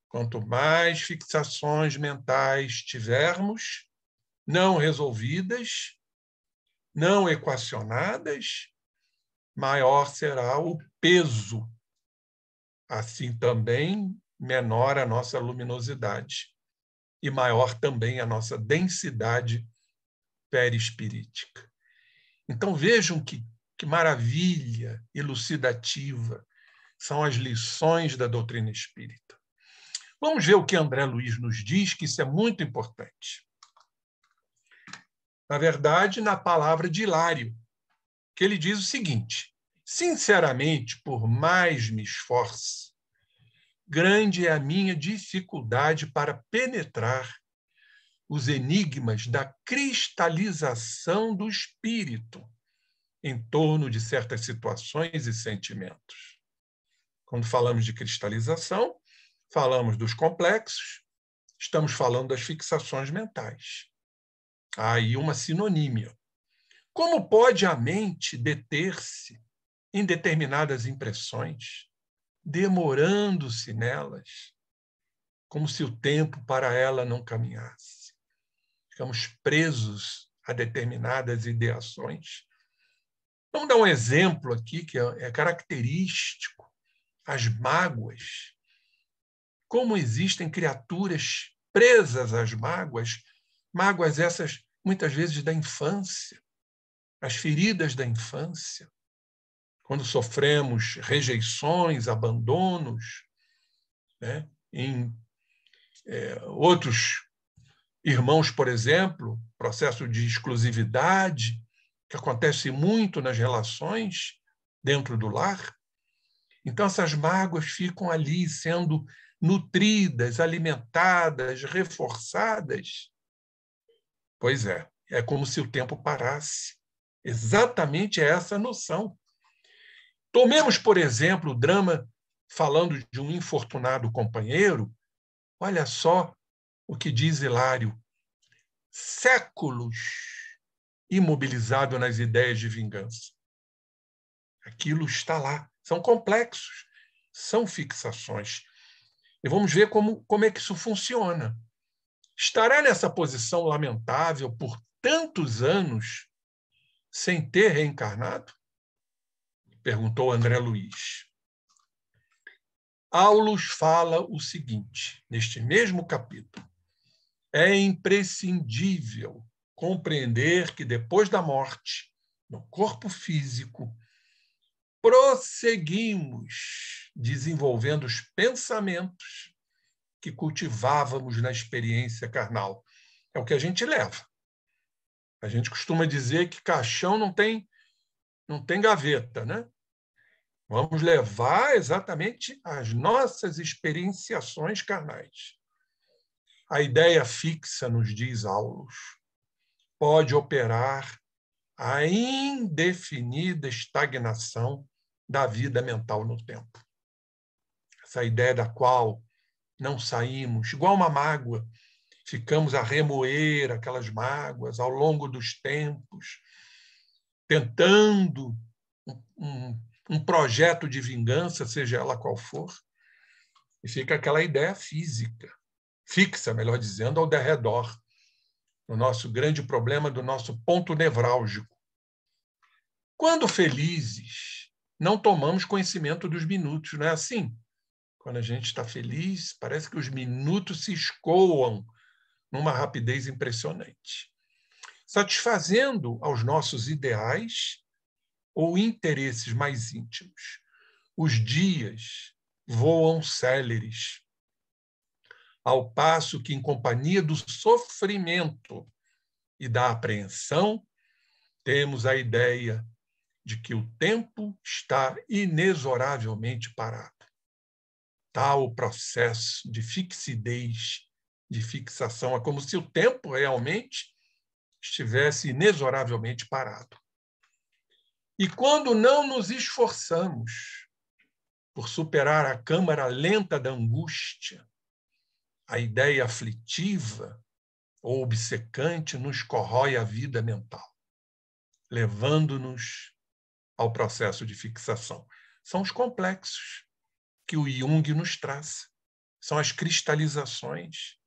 Quanto mais fixações mentais tivermos, não resolvidas, não equacionadas, maior será o peso. Assim também, menor a nossa luminosidade e maior também a nossa densidade perispirítica. Então, vejam que maravilha elucidativa são as lições da doutrina espírita. Vamos ver o que André Luiz nos diz, que isso é muito importante. Na verdade, na palavra de Hilário, que ele diz o seguinte: sinceramente, por mais me esforce, grande é a minha dificuldade para penetrar os enigmas da cristalização do espírito em torno de certas situações e sentimentos. Quando falamos de cristalização, falamos dos complexos, estamos falando das fixações mentais. Há aí uma sinonímia. Como pode a mente deter-se em determinadas impressões, demorando-se nelas, como se o tempo para ela não caminhasse? Ficamos presos a determinadas ideações. Vamos dar um exemplo aqui que é característico: as mágoas. Como existem criaturas presas às mágoas, mágoas essas muitas vezes da infância, as feridas da infância, quando sofremos rejeições, abandonos, né? Em outros irmãos, por exemplo, processo de exclusividade, que acontece muito nas relações dentro do lar. Então, essas mágoas ficam ali sendo nutridas, alimentadas, reforçadas. Pois é como se o tempo parasse. Exatamente essa noção. Tomemos, por exemplo, o drama falando de um infortunado companheiro. Olha só o que diz Hilário: séculos imobilizado nas ideias de vingança. Aquilo está lá. São complexos, são fixações. E vamos ver como é que isso funciona. Estará nessa posição lamentável por tantos anos sem ter reencarnado? Perguntou André Luiz. Aulus fala o seguinte, neste mesmo capítulo: é imprescindível compreender que depois da morte, no corpo físico, prosseguimos desenvolvendo os pensamentos que cultivávamos na experiência carnal. É o que a gente leva. A gente costuma dizer que caixão não tem gaveta, né? Vamos levar exatamente as nossas experienciações carnais. A ideia fixa, nos diz Aulus, pode operar a indefinida estagnação da vida mental no tempo. Essa ideia da qual não saímos, igual uma mágoa, ficamos a remoer aquelas mágoas ao longo dos tempos, tentando um projeto de vingança, seja ela qual for, e fica aquela ideia física, fixa, melhor dizendo, ao derredor, no nosso grande problema, do nosso ponto nevrálgico. Quando felizes, não tomamos conhecimento dos minutos, não é assim? Quando a gente está feliz, parece que os minutos se escoam numa rapidez impressionante, satisfazendo aos nossos ideais ou interesses mais íntimos. Os dias voam céleres, ao passo que, em companhia do sofrimento e da apreensão, temos a ideia de que o tempo está inexoravelmente parado. Tal o processo de fixidez, de fixação, é como se o tempo realmente estivesse inexoravelmente parado. E quando não nos esforçamos por superar a câmara lenta da angústia, a ideia aflitiva ou obcecante nos corrói a vida mental, levando-nos ao processo de fixação. São os complexos que o Jung nos traz. São as cristalizações,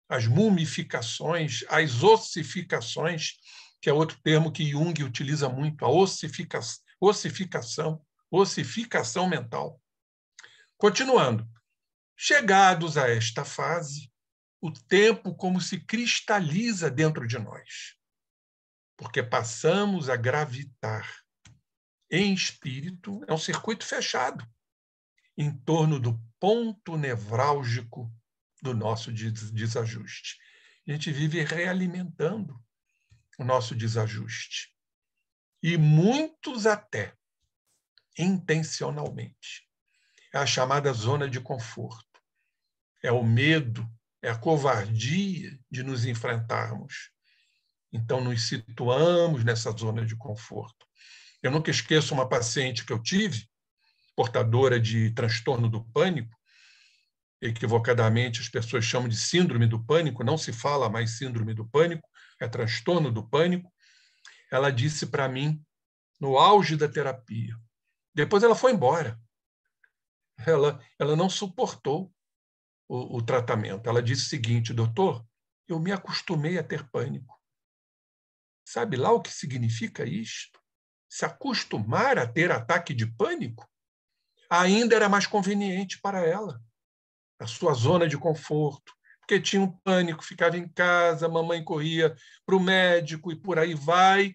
as mumificações, as ossificações, que é outro termo que Jung utiliza muito, a ossificação mental. Continuando. Chegados a esta fase, o tempo como se cristaliza dentro de nós. porque passamos a gravitar em espírito, é um circuito fechado, em torno do ponto nevrálgico do nosso desajuste. A gente vive realimentando o nosso desajuste. E muitos até, intencionalmente. É a chamada zona de conforto. É o medo, é a covardia de nos enfrentarmos. Então, nos situamos nessa zona de conforto. Eu nunca esqueço uma paciente que eu tive, portadora de transtorno do pânico. Equivocadamente, as pessoas chamam de síndrome do pânico, não se fala mais síndrome do pânico, é transtorno do pânico. Ela disse para mim, no auge da terapia, depois ela foi embora. Ela não suportou o tratamento. Ela disse o seguinte: doutor, eu me acostumei a ter pânico. Sabe lá o que significa isto? Se acostumar a ter ataque de pânico? Ainda era mais conveniente para ela, a sua zona de conforto, porque tinha um pânico, ficava em casa, a mamãe corria para o médico e por aí vai.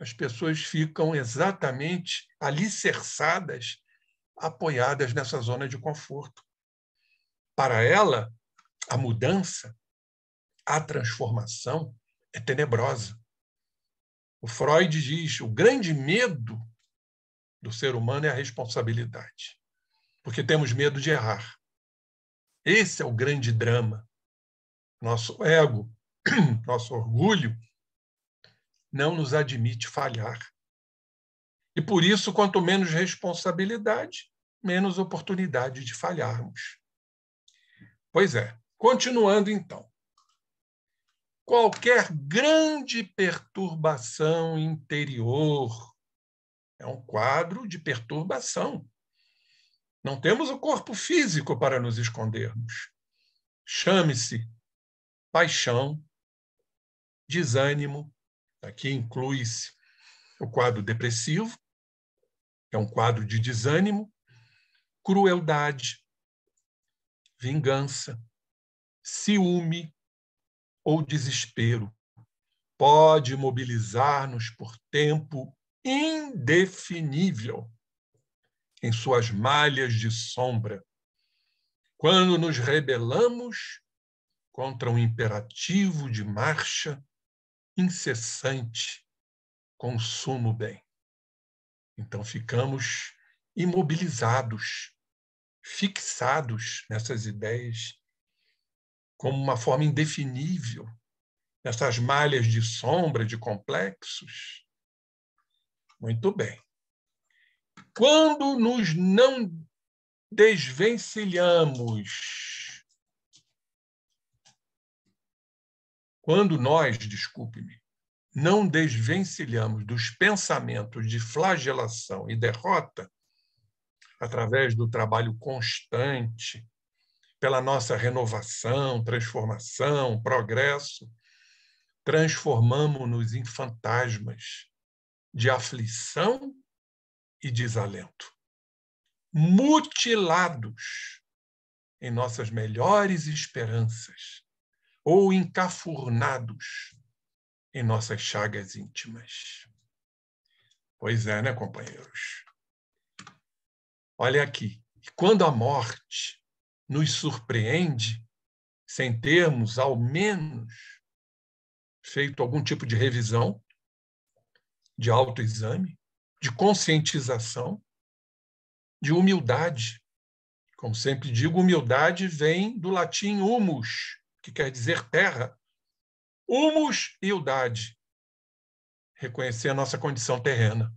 As pessoas ficam exatamente alicerçadas, apoiadas nessa zona de conforto. Para ela, a mudança, a transformação é tenebrosa. O Freud diz: o grande medo do ser humano é a responsabilidade, porque temos medo de errar. Esse é o grande drama. Nosso ego, nosso orgulho, não nos admite falhar. E por isso, quanto menos responsabilidade, menos oportunidade de falharmos. Pois é, continuando então. Qualquer grande perturbação interior é um quadro de perturbação. Não temos o corpo físico para nos escondermos. Chame-se paixão, desânimo, aqui inclui-se o quadro depressivo, que é um quadro de desânimo, crueldade, vingança, ciúme ou desespero. Pode mobilizar-nos por tempo indefinível em suas malhas de sombra, quando nos rebelamos contra um imperativo de marcha incessante, consumo bem. Então ficamos imobilizados, fixados nessas ideias, como uma forma indefinível, nessas malhas de sombra, de complexos. Muito bem. Quando nos não desvencilhamos, quando nós, desculpe-me, não desvencilhamos dos pensamentos de flagelação e derrota, através do trabalho constante, pela nossa renovação, transformação, progresso, transformamos-nos em fantasmas de aflição e desalento, mutilados em nossas melhores esperanças ou encafurnados em nossas chagas íntimas. Pois é, né, companheiros? Olha aqui, quando a morte nos surpreende, sem termos, ao menos, feito algum tipo de revisão, de autoexame, de conscientização, de humildade. Como sempre digo, humildade vem do latim humus, que quer dizer terra. Humus e humildade. Reconhecer a nossa condição terrena.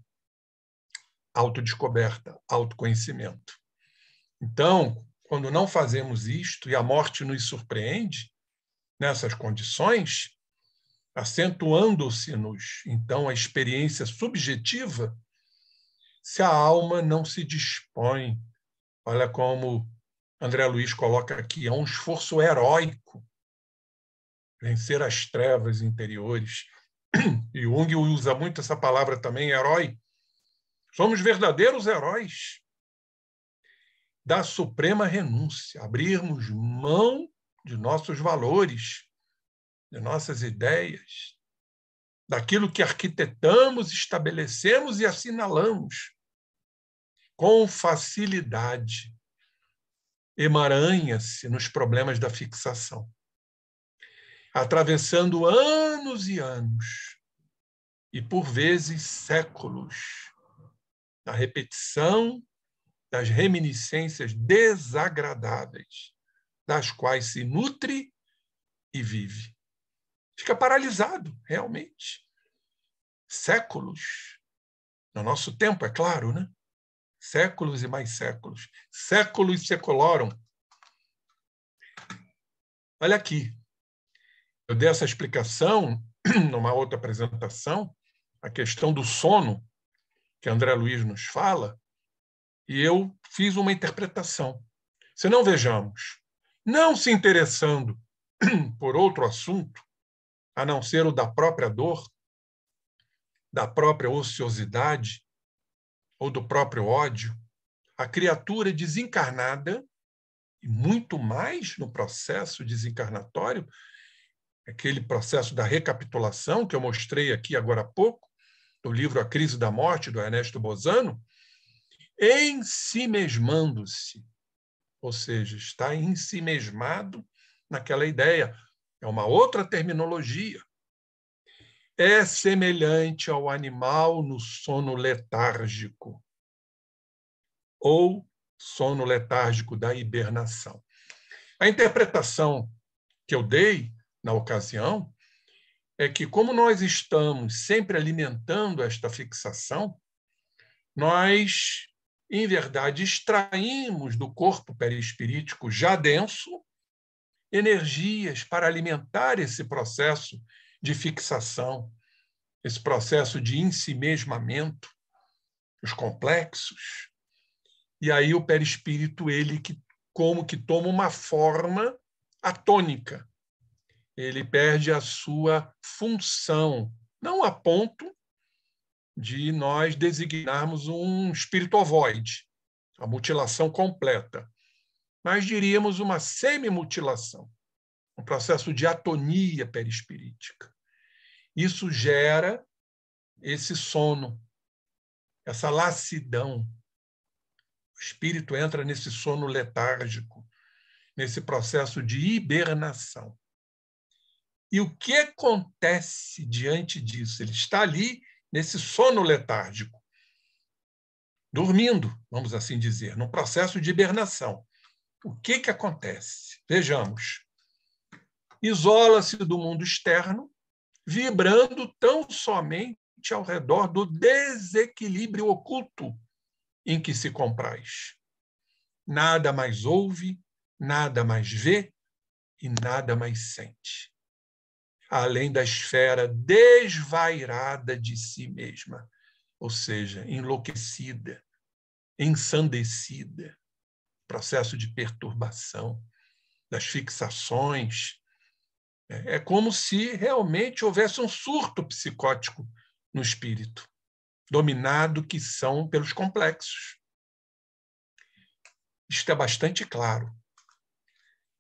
Autodescoberta, autoconhecimento. Então, quando não fazemos isto e a morte nos surpreende nessas condições, acentuando-se-nos, então, a experiência subjetiva, se a alma não se dispõe, olha como André Luiz coloca aqui, é um esforço heróico vencer as trevas interiores. E Jung usa muito essa palavra também, herói. Somos verdadeiros heróis da suprema renúncia, abrirmos mão de nossos valores, de nossas ideias, daquilo que arquitetamos, estabelecemos e assinalamos com facilidade, emaranha-se nos problemas da fixação, atravessando anos e anos, e por vezes séculos, na repetição das reminiscências desagradáveis, das quais se nutre e vive. Fica paralisado, realmente. Séculos. No nosso tempo, é claro, né? Séculos e mais séculos. Séculos secolorum. Olha aqui. Eu dei essa explicação numa outra apresentação, a questão do sono, que André Luiz nos fala, e eu fiz uma interpretação. Se não vejamos, não se interessando por outro assunto, a não ser o da própria dor, da própria ociosidade ou do próprio ódio, a criatura desencarnada, e muito mais no processo desencarnatório, aquele processo da recapitulação que eu mostrei aqui agora há pouco, do livro A Crise da Morte, do Ernesto Bozano, ensimesmando-se, ou seja, está ensimesmado naquela ideia. É uma outra terminologia. É semelhante ao animal no sono letárgico ou sono letárgico da hibernação. A interpretação que eu dei na ocasião é que, como nós estamos sempre alimentando esta fixação, nós, em verdade, extraímos do corpo perispirítico já denso energias para alimentar esse processo de fixação, esse processo de ensimesmamento, os complexos. E aí o perispírito, ele como que toma uma forma atônica. Ele perde a sua função, não a ponto de nós designarmos um espírito ovoide, a mutilação completa, mas diríamos uma semimutilação, um processo de atonia perispirítica. Isso gera esse sono, essa lassidão. O espírito entra nesse sono letárgico, nesse processo de hibernação. E o que acontece diante disso? Ele está ali nesse sono letárgico, dormindo, vamos assim dizer, num processo de hibernação. O que acontece? Vejamos. Isola-se do mundo externo, vibrando tão somente ao redor do desequilíbrio oculto em que se compraz. Nada mais ouve, nada mais vê e nada mais sente, além da esfera desvairada de si mesma, ou seja, enlouquecida, ensandecida, processo de perturbação, das fixações. É como se realmente houvesse um surto psicótico no espírito, dominado que são pelos complexos. Isto é bastante claro.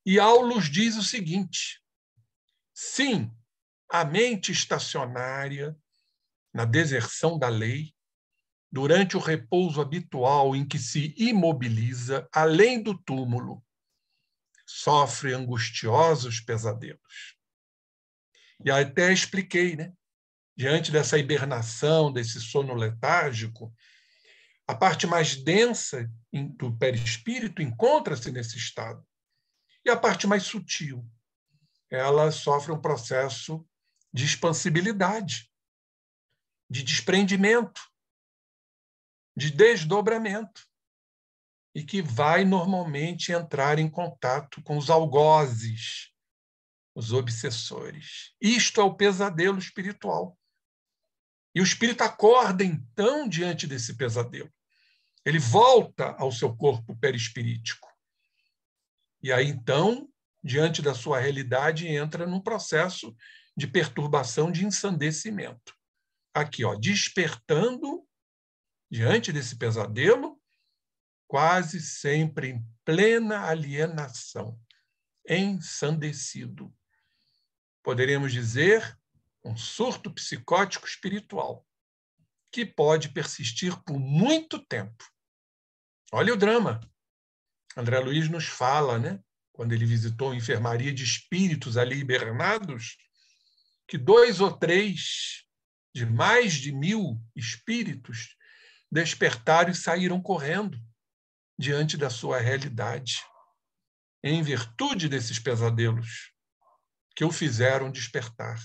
E Aulus diz o seguinte: sim, a mente estacionária, na deserção da lei, durante o repouso habitual em que se imobiliza, além do túmulo, sofre angustiosos pesadelos. E até expliquei, né? Diante dessa hibernação, desse sono letárgico, a parte mais densa do perispírito encontra-se nesse estado. E a parte mais sutil, ela sofre um processo de expansibilidade, de desprendimento, de desdobramento, e que vai normalmente entrar em contato com os algozes, os obsessores. Isto é o pesadelo espiritual. E o espírito acorda, então, diante desse pesadelo. Ele volta ao seu corpo perispirítico. E aí, então, diante da sua realidade, entra num processo de perturbação, de ensandecimento. Aqui, ó, despertando diante desse pesadelo, quase sempre em plena alienação, ensandecido. Poderíamos dizer um surto psicótico espiritual, que pode persistir por muito tempo. Olha o drama. André Luiz nos fala, né, quando ele visitou a enfermaria de espíritos ali hibernados, que 2 ou 3 de mais de 1000 espíritos despertaram e saíram correndo diante da sua realidade, em virtude desses pesadelos que o fizeram despertar,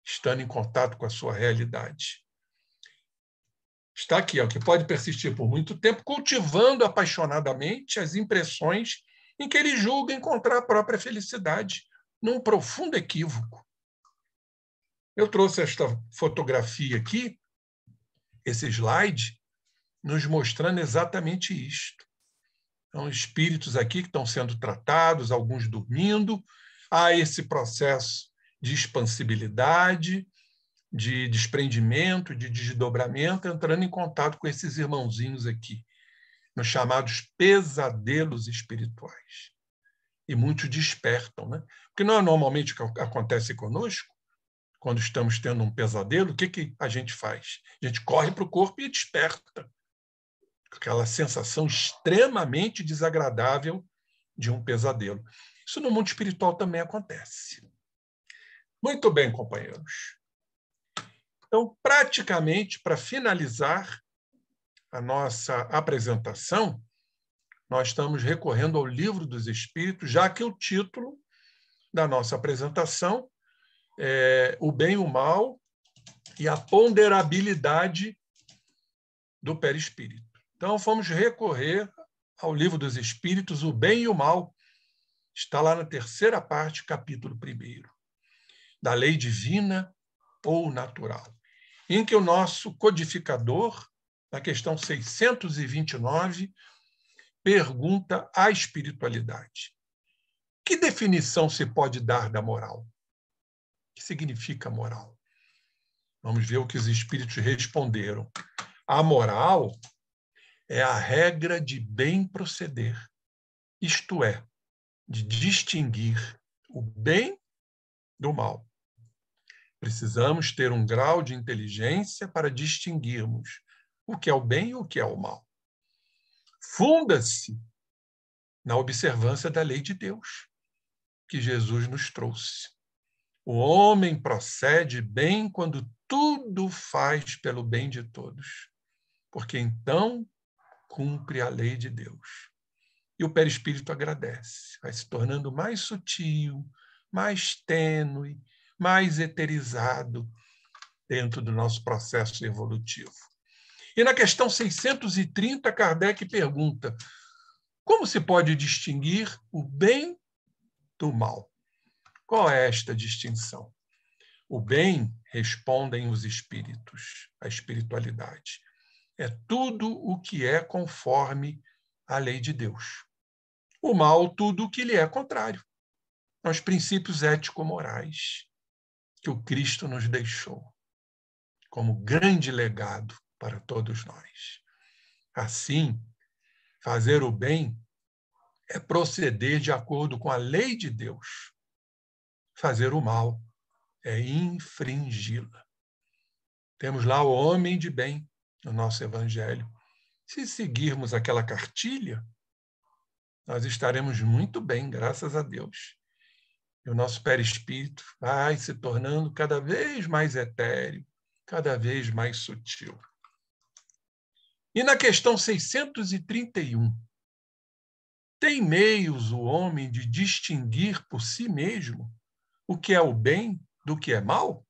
estando em contato com a sua realidade. Está aqui, ó, que pode persistir por muito tempo, cultivando apaixonadamente as impressões em que ele julga encontrar a própria felicidade, num profundo equívoco. Eu trouxe esta fotografia aqui, esse slide, nos mostrando exatamente isto. Então, espíritos aqui que estão sendo tratados, alguns dormindo, há esse processo de expansibilidade, de desprendimento, de desdobramento, entrando em contato com esses irmãozinhos aqui, nos chamados pesadelos espirituais. E muitos despertam, né? Porque não é normalmente o que acontece conosco. Quando estamos tendo um pesadelo, o que a gente faz? A gente corre para o corpo e desperta. Aquela sensação extremamente desagradável de um pesadelo. Isso no mundo espiritual também acontece. Muito bem, companheiros. Então, praticamente, para finalizar a nossa apresentação, nós estamos recorrendo ao Livro dos Espíritos, já que o título da nossa apresentação é O Bem e o Mal e a Ponderabilidade do Perispírito. Então, vamos recorrer ao Livro dos Espíritos, O Bem e o Mal. Está lá na 3ª parte, capítulo 1, da lei divina ou natural, em que o nosso codificador, na questão 629, pergunta à espiritualidade: que definição se pode dar da moral? O que significa moral? Vamos ver o que os espíritos responderam. A moral é a regra de bem proceder, isto é, de distinguir o bem do mal. Precisamos ter um grau de inteligência para distinguirmos o que é o bem e o que é o mal. Funda-se na observância da lei de Deus, que Jesus nos trouxe. O homem procede bem quando tudo faz pelo bem de todos, porque então cumpre a lei de Deus. E o perispírito agradece, vai se tornando mais sutil, mais tênue, mais eterizado dentro do nosso processo evolutivo. E na questão 630, Kardec pergunta: como se pode distinguir o bem do mal? Qual é esta distinção? O bem, respondem os espíritos, a espiritualidade, é tudo o que é conforme a lei de Deus. O mal, tudo o que lhe é contrário. São os princípios ético-morais que o Cristo nos deixou como grande legado para todos nós. Assim, fazer o bem é proceder de acordo com a lei de Deus. Fazer o mal é infringi-la. Temos lá o homem de bem no nosso evangelho. Se seguirmos aquela cartilha, nós estaremos muito bem, graças a Deus. E o nosso perispírito vai se tornando cada vez mais etéreo, cada vez mais sutil. E na questão 631, tem meios o homem de distinguir por si mesmo o que é o bem do que é mal?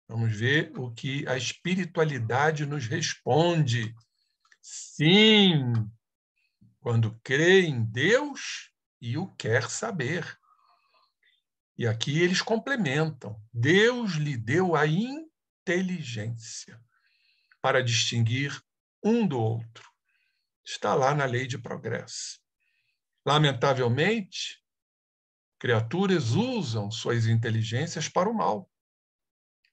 Vamos ver o que a espiritualidade nos responde. Sim, quando crê em Deus e o quer saber. E aqui eles complementam. Deus lhe deu a inteligência para distinguir um do outro. Está lá na lei de progresso. Lamentavelmente, criaturas usam suas inteligências para o mal,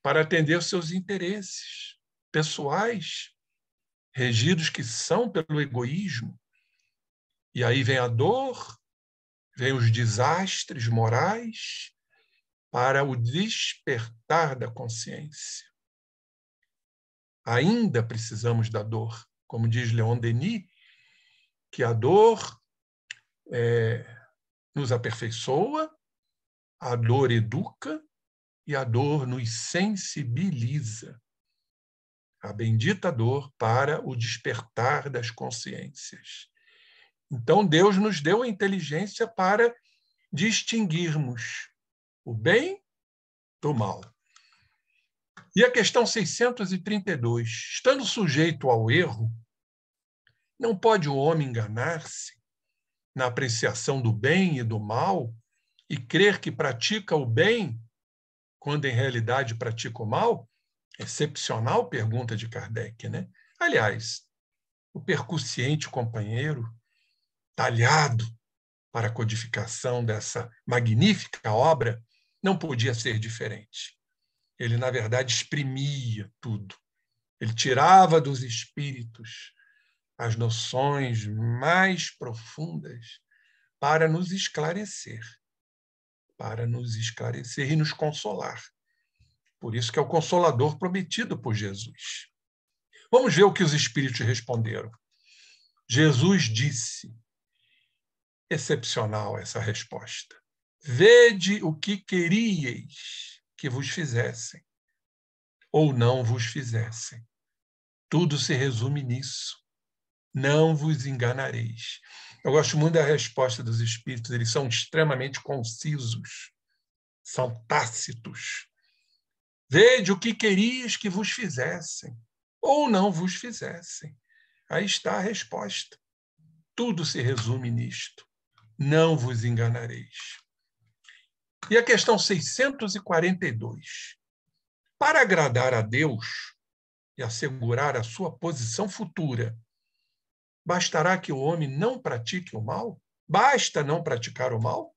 para atender seus interesses pessoais, regidos que são pelo egoísmo. E aí vem a dor, vem os desastres morais, para o despertar da consciência. Ainda precisamos da dor, como diz Leon Denis, que a dor nos aperfeiçoa, a dor educa e a dor nos sensibiliza. A bendita dor para o despertar das consciências. Então, Deus nos deu a inteligência para distinguirmos o bem do mal. E a questão 632. Estando sujeito ao erro, não pode o homem enganar-se na apreciação do bem e do mal e crer que pratica o bem quando em realidade pratica o mal? Excepcional pergunta de Kardec, né? Aliás, o percussiente companheiro, talhado para a codificação dessa magnífica obra, não podia ser diferente. Ele, na verdade, exprimia tudo. Ele tirava dos espíritos as noções mais profundas para nos esclarecer e nos consolar. Por isso que é o Consolador prometido por Jesus. Vamos ver o que os espíritos responderam. Jesus disse, excepcional essa resposta, vede o que queríeis que vos fizessem, ou não vos fizessem. Tudo se resume nisso. Não vos enganareis. Eu gosto muito da resposta dos espíritos, eles são extremamente concisos, são tácitos. Vede o que querias que vos fizessem, ou não vos fizessem. Aí está a resposta. Tudo se resume nisto. Não vos enganareis. E a questão 642. Para agradar a Deus e assegurar a sua posição futura, bastará que o homem não pratique o mal? Basta não praticar o mal?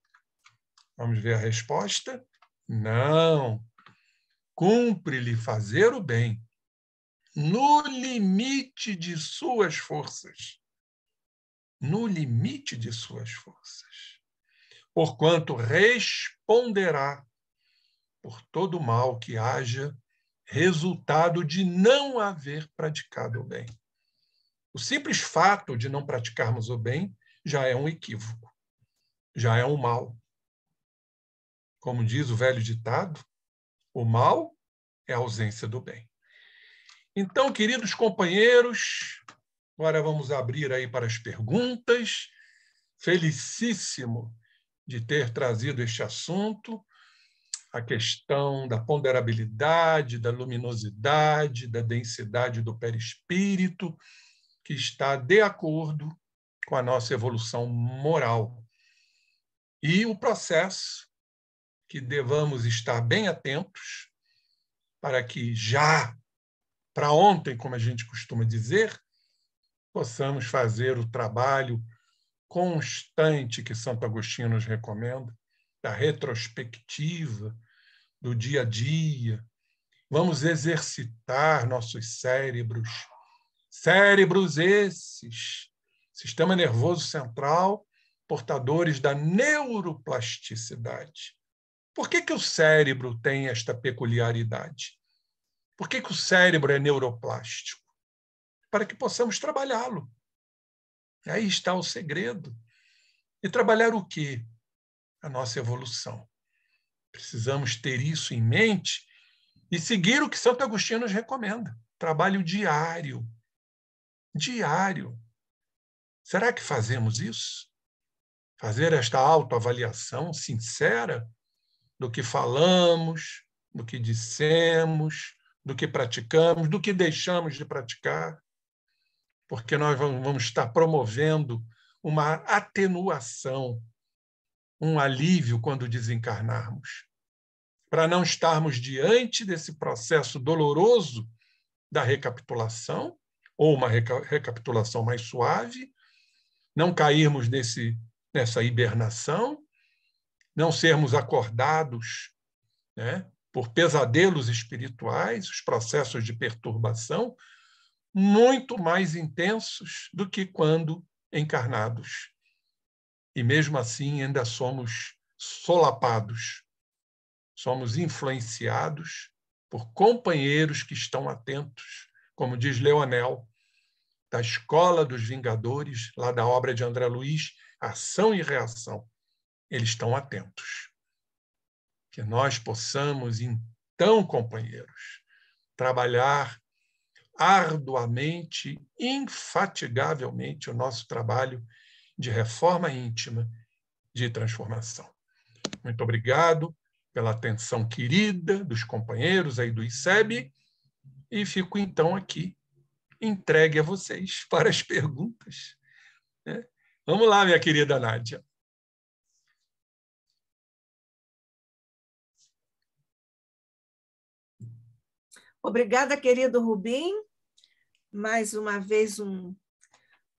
Vamos ver a resposta. Não. Cumpre-lhe fazer o bem, no limite de suas forças. No limite de suas forças. Porquanto responderá por todo mal que haja resultado de não haver praticado o bem. O simples fato de não praticarmos o bem já é um equívoco, já é um mal. Como diz o velho ditado, o mal é a ausência do bem. Então, queridos companheiros, agora vamos abrir aí para as perguntas. Felicíssimo de ter trazido este assunto, a questão da ponderabilidade, da luminosidade, da densidade do perispírito, que está de acordo com a nossa evolução moral. E o processo que devamos estar bem atentos para que já, para ontem, como a gente costuma dizer, possamos fazer o trabalho constante que Santo Agostinho nos recomenda, da retrospectiva, do dia a dia. Vamos exercitar nossos cérebros. Cérebros esses, sistema nervoso central, portadores da neuroplasticidade. Por que o cérebro tem esta peculiaridade? Por que o cérebro é neuroplástico? Para que possamos trabalhá-lo. Aí está o segredo. E trabalhar o quê? A nossa evolução. Precisamos ter isso em mente e seguir o que Santo Agostinho nos recomenda. Trabalho diário. Diário. Será que fazemos isso? Fazer esta autoavaliação sincera do que falamos, do que dissemos, do que praticamos, do que deixamos de praticar, porque nós vamos estar promovendo uma atenuação, um alívio quando desencarnarmos, para não estarmos diante desse processo doloroso da recapitulação, ou uma recapitulação mais suave, não cairmos nessa hibernação, não sermos acordados, né, por pesadelos espirituais, os processos de perturbação, muito mais intensos do que quando encarnados. E mesmo assim ainda somos solapados somos influenciados por companheiros que estão atentos, como diz Leonel, da Escola dos Vingadores, lá da obra de André Luiz, Ação e Reação. Eles estão atentos. Que nós possamos, então, companheiros, trabalhar arduamente, infatigavelmente, o nosso trabalho de reforma íntima, de transformação. Muito obrigado pela atenção querida dos companheiros aí do ICEB e fico, então, aqui entregue a vocês para as perguntas. Vamos lá, minha querida Nádia. Obrigada, querido Rubim. Mais uma vez, um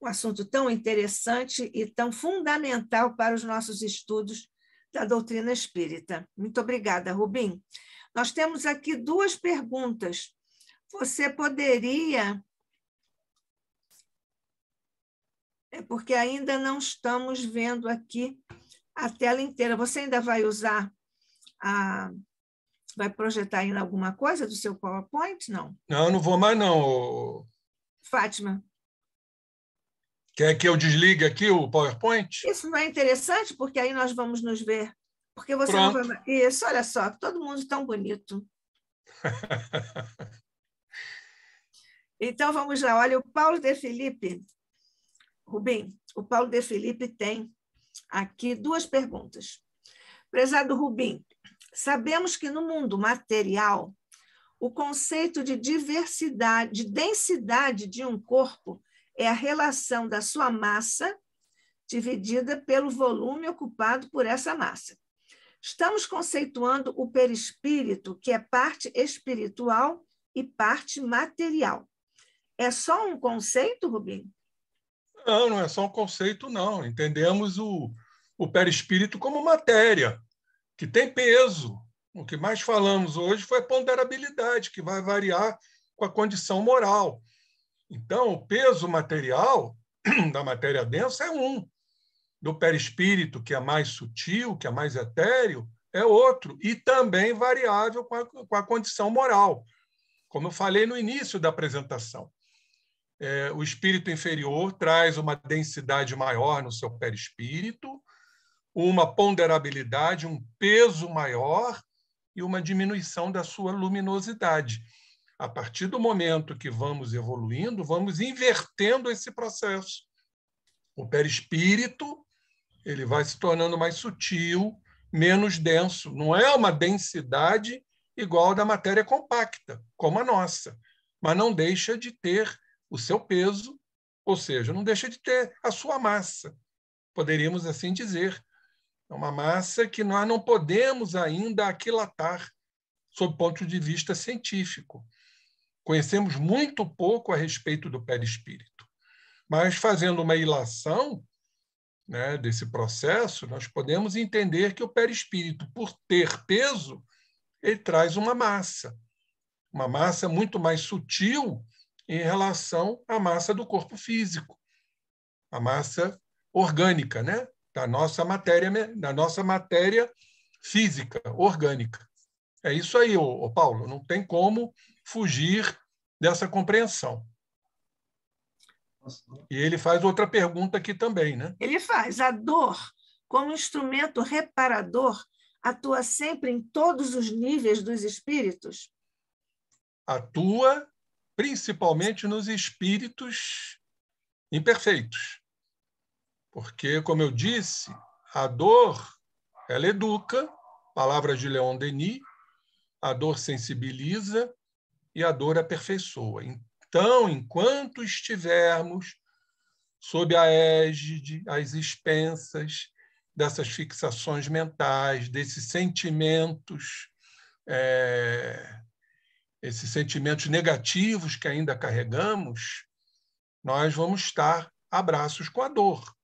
assunto tão interessante e tão fundamental para os nossos estudos da doutrina espírita. Muito obrigada, Rubim. Nós temos aqui 2 perguntas. Você poderia... porque ainda não estamos vendo aqui a tela inteira. Você ainda vai usar vai projetar ainda alguma coisa do seu PowerPoint? Não. Não, não vou mais, não. Fátima. Quer que eu desligue aqui o PowerPoint? Isso não é interessante, porque aí nós vamos nos ver. Porque você Pronto. não vai... Isso, olha só, todo mundo tão bonito. Então, vamos lá. Olha, o Paulo de Felipe, Rubim, o Paulo de Felipe tem aqui 2 perguntas. Prezado Rubim, sabemos que no mundo material, o conceito de diversidade, de densidade de um corpo é a relação da sua massa dividida pelo volume ocupado por essa massa. Estamos conceituando o perispírito, que é parte espiritual e parte material. É só um conceito, Rubim? Não, não é só um conceito, não. Entendemos o perispírito como matéria, que tem peso. O que mais falamos hoje foi a ponderabilidade, que vai variar com a condição moral. Então, o peso material da matéria densa é um. Do perispírito, que é mais sutil, que é mais etéreo, é outro. E também variável com a condição moral. Como eu falei no início da apresentação. O espírito inferior traz uma densidade maior no seu perispírito, uma ponderabilidade, um peso maior e uma diminuição da sua luminosidade. A partir do momento que vamos evoluindo, vamos invertendo esse processo. O perispírito ele vai se tornando mais sutil, menos denso. Não é uma densidade igual à da matéria compacta, como a nossa, mas não deixa de ter o seu peso, ou seja, não deixa de ter a sua massa. Poderíamos assim dizer. É uma massa que nós não podemos ainda aquilatar sob o ponto de vista científico. Conhecemos muito pouco a respeito do perispírito, mas fazendo uma ilação, né, desse processo, nós podemos entender que o perispírito, por ter peso, ele traz uma massa muito mais sutil em relação à massa do corpo físico, a massa orgânica, né, da nossa matéria física, orgânica. É isso aí, Paulo, não tem como fugir dessa compreensão. E ele faz outra pergunta aqui também, né? Ele faz. A dor, como instrumento reparador, atua sempre em todos os níveis dos espíritos? Atua principalmente nos espíritos imperfeitos. Porque, como eu disse, a dor, ela educa, palavras de Leon Denis, a dor sensibiliza e a dor aperfeiçoa. Então, enquanto estivermos sob a égide, às expensas dessas fixações mentais, desses sentimentos, esses sentimentos negativos que ainda carregamos, nós vamos estar a braços com a dor.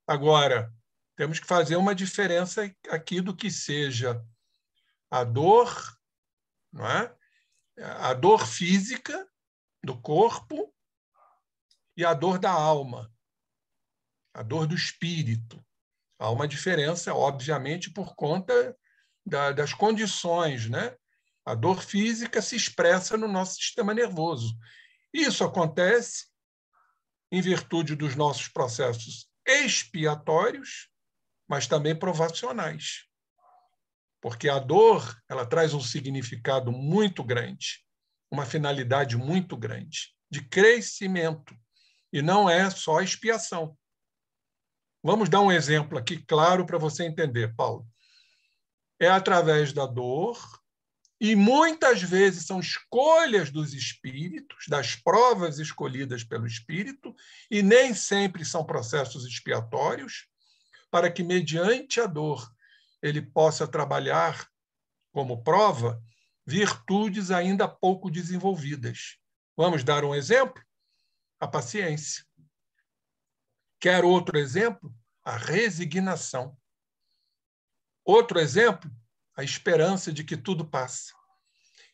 Agora, temos que fazer uma diferença aqui do que seja a dor, não é? A dor física do corpo e a dor da alma, a dor do espírito. Há uma diferença, obviamente, por conta das condições, né? A dor física se expressa no nosso sistema nervoso. Isso acontece em virtude dos nossos processos expiatórios, mas também provacionais. Porque a dor, ela traz um significado muito grande, uma finalidade muito grande, de crescimento, e não é só expiação. Vamos dar um exemplo aqui claro para você entender, Paulo. É através da dor, e muitas vezes são escolhas dos espíritos, das provas escolhidas pelo espírito, e nem sempre são processos expiatórios, para que, mediante a dor, ele possa trabalhar como prova virtudes ainda pouco desenvolvidas. Vamos dar um exemplo? A paciência. Quer outro exemplo? A resignação. Outro exemplo? A esperança de que tudo passa.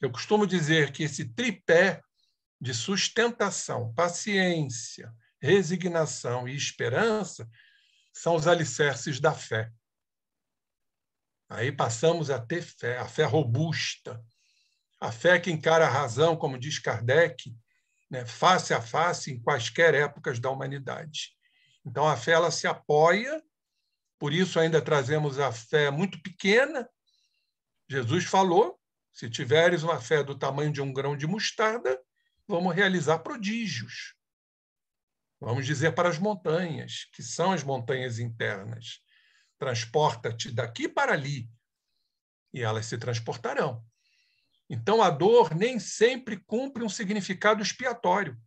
Eu costumo dizer que esse tripé de sustentação, paciência, resignação e esperança são os alicerces da fé. Aí passamos a ter fé, a fé robusta, a fé que encara a razão, como diz Kardec, né, face a face em quaisquer épocas da humanidade. Então, a fé ela se apoia, por isso ainda trazemos a fé muito pequena. Jesus falou, se tiveres uma fé do tamanho de um grão de mostarda, vamos realizar prodígios. Vamos dizer para as montanhas, que são as montanhas internas, transporta-te daqui para ali, e elas se transportarão. Então, a dor nem sempre cumpre um significado expiatório.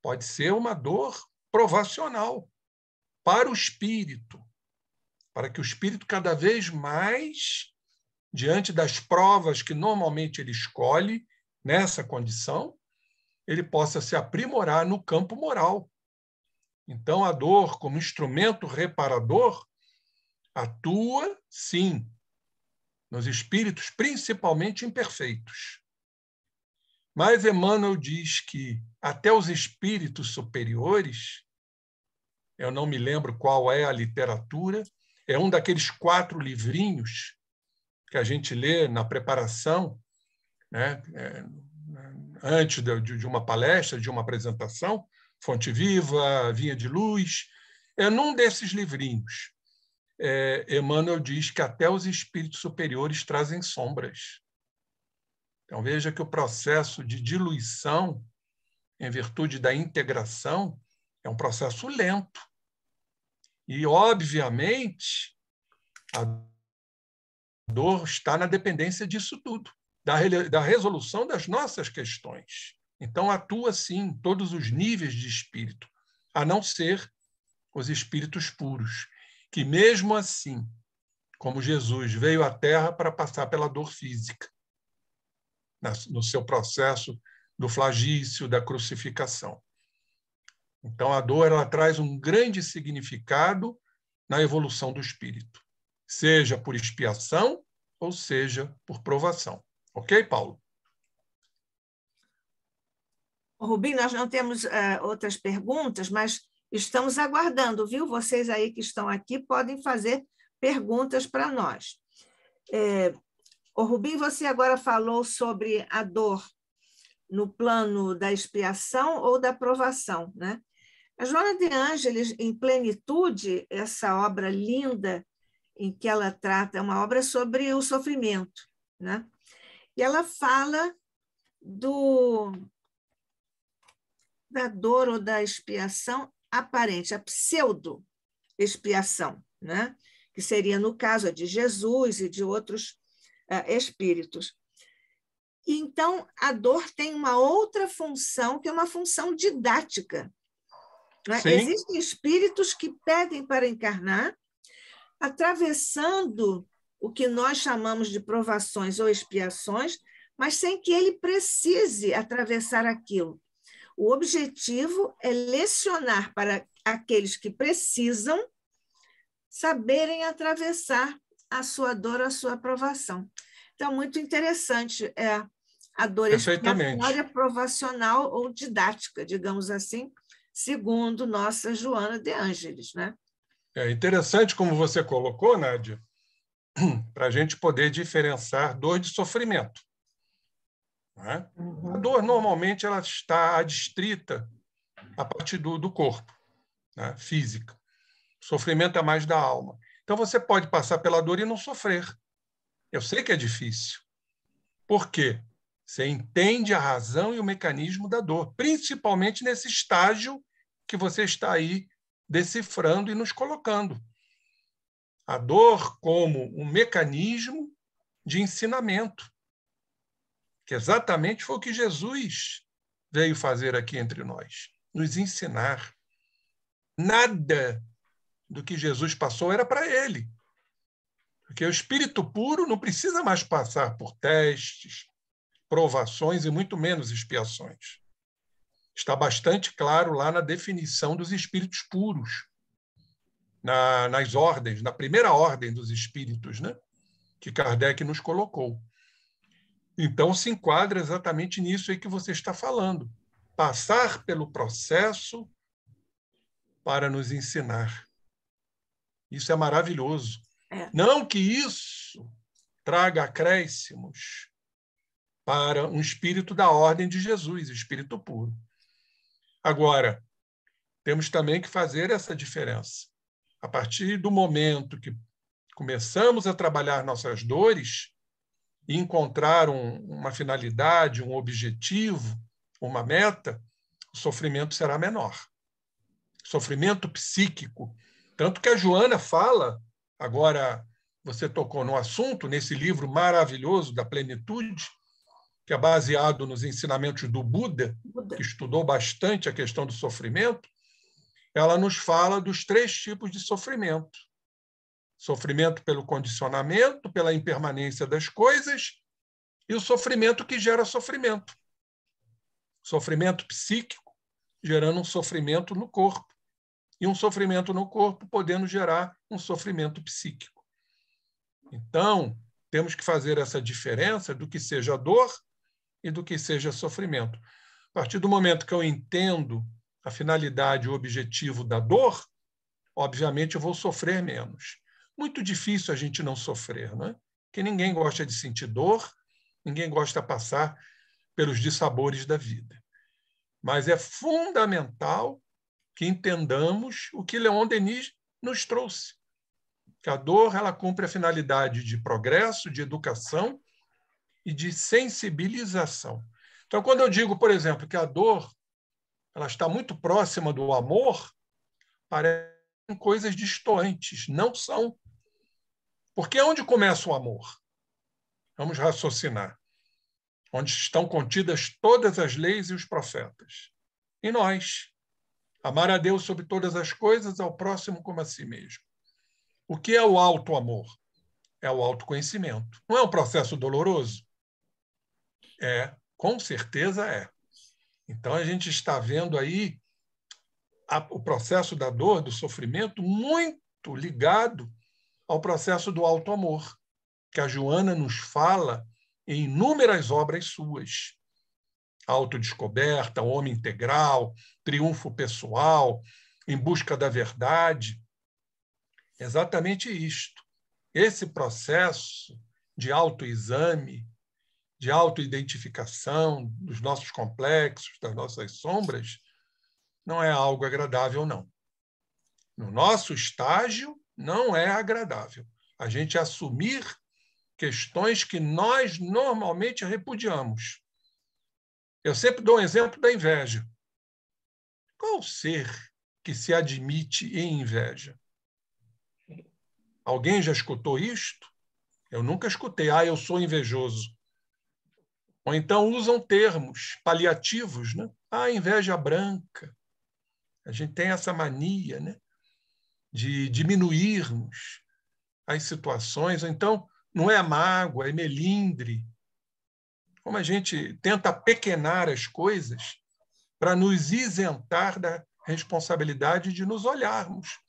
Pode ser uma dor provacional para o espírito, para que o espírito cada vez mais, diante das provas que normalmente ele escolhe nessa condição, ele possa se aprimorar no campo moral. Então, a dor, como instrumento reparador, atua, sim, nos espíritos principalmente imperfeitos. Mas Emmanuel diz que até os espíritos superiores, eu não me lembro qual é a literatura, é um daqueles 4 livrinhos que a gente lê na preparação, né, antes de uma palestra, de uma apresentação, Fonte Viva, Vinha de Luz. Num desses livrinhos, Emmanuel diz que até os espíritos superiores trazem sombras. Então, veja que o processo de diluição, em virtude da integração, é um processo lento. E, obviamente, a dor está na dependência disso tudo, da resolução das nossas questões. Então, atua, sim, em todos os níveis de espírito, a não ser os espíritos puros, que, mesmo assim, como Jesus veio à Terra para passar pela dor física, no seu processo do flagício, da crucificação. Então, a dor ela traz um grande significado na evolução do espírito, seja por expiação ou seja por provação. Ok, Paulo? Rubim, nós não temos outras perguntas, mas estamos aguardando, viu? Vocês aí que estão aqui podem fazer perguntas para nós. Rubim, você agora falou sobre a dor no plano da expiação ou da provação, né? A Joana de Ângeles, em Plenitude, essa obra linda em que ela trata, é uma obra sobre o sofrimento, né? E ela fala da dor ou da expiação aparente, a pseudo-expiação, né? Que seria, no caso, a de Jesus e de outros espíritos. Então, a dor tem uma outra função, que é uma função didática. Né? Existem espíritos que pedem para encarnar, atravessando o que nós chamamos de provações ou expiações, mas sem que ele precise atravessar aquilo. O objetivo é lecionar para aqueles que precisam saberem atravessar a sua dor, a sua provação. Então, muito interessante a dor expiatória, provacional ou didática, digamos assim, segundo nossa Joana de Ângeles, né? É interessante como você colocou, Nádia, para a gente poder diferenciar dor de sofrimento. Não é? A dor, normalmente, ela está adstrita a partir do corpo, né? Física. O sofrimento é mais da alma. Então, você pode passar pela dor e não sofrer. Eu sei que é difícil. Por quê? Você entende a razão e o mecanismo da dor, principalmente nesse estágio que você está aí decifrando e nos colocando. A dor como um mecanismo de ensinamento, que exatamente foi o que Jesus veio fazer aqui entre nós, nos ensinar. Nada do que Jesus passou era para ele. Porque o espírito puro não precisa mais passar por testes, provações e muito menos expiações. Está bastante claro lá na definição dos espíritos puros, nas ordens, na primeira ordem dos espíritos, né? Que Kardec nos colocou. Então, se enquadra exatamente nisso aí que você está falando. Passar pelo processo para nos ensinar. Isso é maravilhoso. Não que isso traga acréscimos para um espírito da ordem de Jesus, espírito puro. Agora, temos também que fazer essa diferença. A partir do momento que começamos a trabalhar nossas dores e encontrar uma finalidade, um objetivo, uma meta, o sofrimento será menor. Sofrimento psíquico. Tanto que a Joana fala, agora você tocou no assunto, nesse livro maravilhoso da Plenitude, que é baseado nos ensinamentos do Buda, que estudou bastante a questão do sofrimento, ela nos fala dos 3 tipos de sofrimento. Sofrimento pelo condicionamento, pela impermanência das coisas, e o sofrimento que gera sofrimento. Sofrimento psíquico, gerando um sofrimento no corpo. E um sofrimento no corpo podendo gerar um sofrimento psíquico. Então, temos que fazer essa diferença do que seja dor e do que seja sofrimento. A partir do momento que eu entendo a finalidade e o objetivo da dor, obviamente eu vou sofrer menos. Muito difícil a gente não sofrer, né? Porque ninguém gosta de sentir dor, ninguém gosta de passar pelos dissabores da vida. Mas é fundamental que entendamos o que Leon Denis nos trouxe. Que a dor ela cumpre a finalidade de progresso, de educação e de sensibilização. Então, quando eu digo, por exemplo, que a dor ela está muito próxima do amor, parecem coisas distantes. Não são. Porque onde começa o amor? Vamos raciocinar. Onde estão contidas todas as leis e os profetas. E nós. Amar a Deus sobre todas as coisas, ao próximo como a si mesmo. O que é o auto-amor? É o autoconhecimento. Não é um processo doloroso? É, com certeza é. Então, a gente está vendo aí o processo da dor, do sofrimento, muito ligado ao processo do auto-amor, que a Joana nos fala em inúmeras obras suas. Autodescoberta, Homem Integral, Triunfo Pessoal, Em Busca da Verdade. Exatamente isto. Esse processo de autoexame, de autoidentificação dos nossos complexos, das nossas sombras, não é algo agradável, não. No nosso estágio, não é agradável. A gente assumir questões que nós normalmente repudiamos. Eu sempre dou um exemplo da inveja. Qual ser que se admite em inveja? Alguém já escutou isto? Eu nunca escutei. Eu sou invejoso. Ou então usam termos paliativos, né? Inveja branca. A gente tem essa mania, né? De diminuirmos as situações. Ou então, não é mágoa, é melindre. Como a gente tenta pequenar as coisas para nos isentar da responsabilidade de nos olharmos.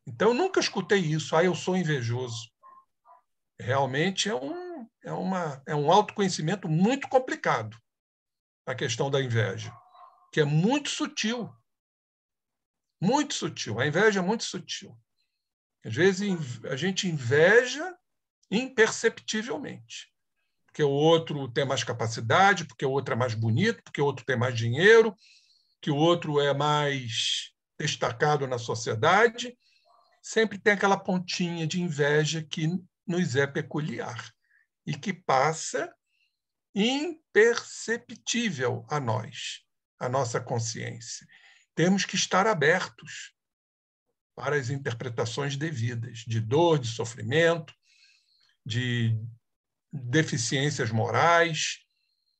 Então, eu nunca escutei isso. Eu sou invejoso. Realmente é um autoconhecimento muito complicado, a questão da inveja, que é muito sutil. Muito sutil. A inveja é muito sutil. Às vezes a gente inveja imperceptivelmente, porque o outro tem mais capacidade, porque o outro é mais bonito, porque o outro tem mais dinheiro, que o outro é mais destacado na sociedade. Sempre tem aquela pontinha de inveja que nos é peculiar e que passa imperceptível a nós, a nossa consciência. Temos que estar abertos para as interpretações devidas, de dor, de sofrimento, de deficiências morais,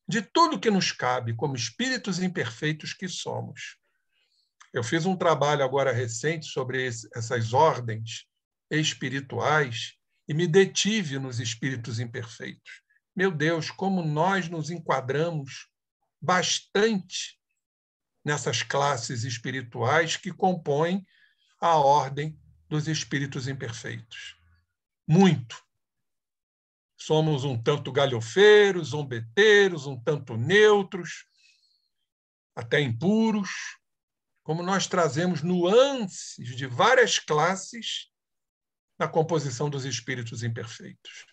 de tudo que nos cabe como espíritos imperfeitos que somos. Eu fiz um trabalho agora recente sobre essas ordens espirituais e me detive nos espíritos imperfeitos. Meu Deus, como nós nos enquadramos bastante nessas classes espirituais que compõem a ordem dos espíritos imperfeitos. Muito. Somos um tanto galhofeiros, zombeteiros, um tanto neutros, até impuros, como nós trazemos nuances de várias classes na composição dos espíritos imperfeitos.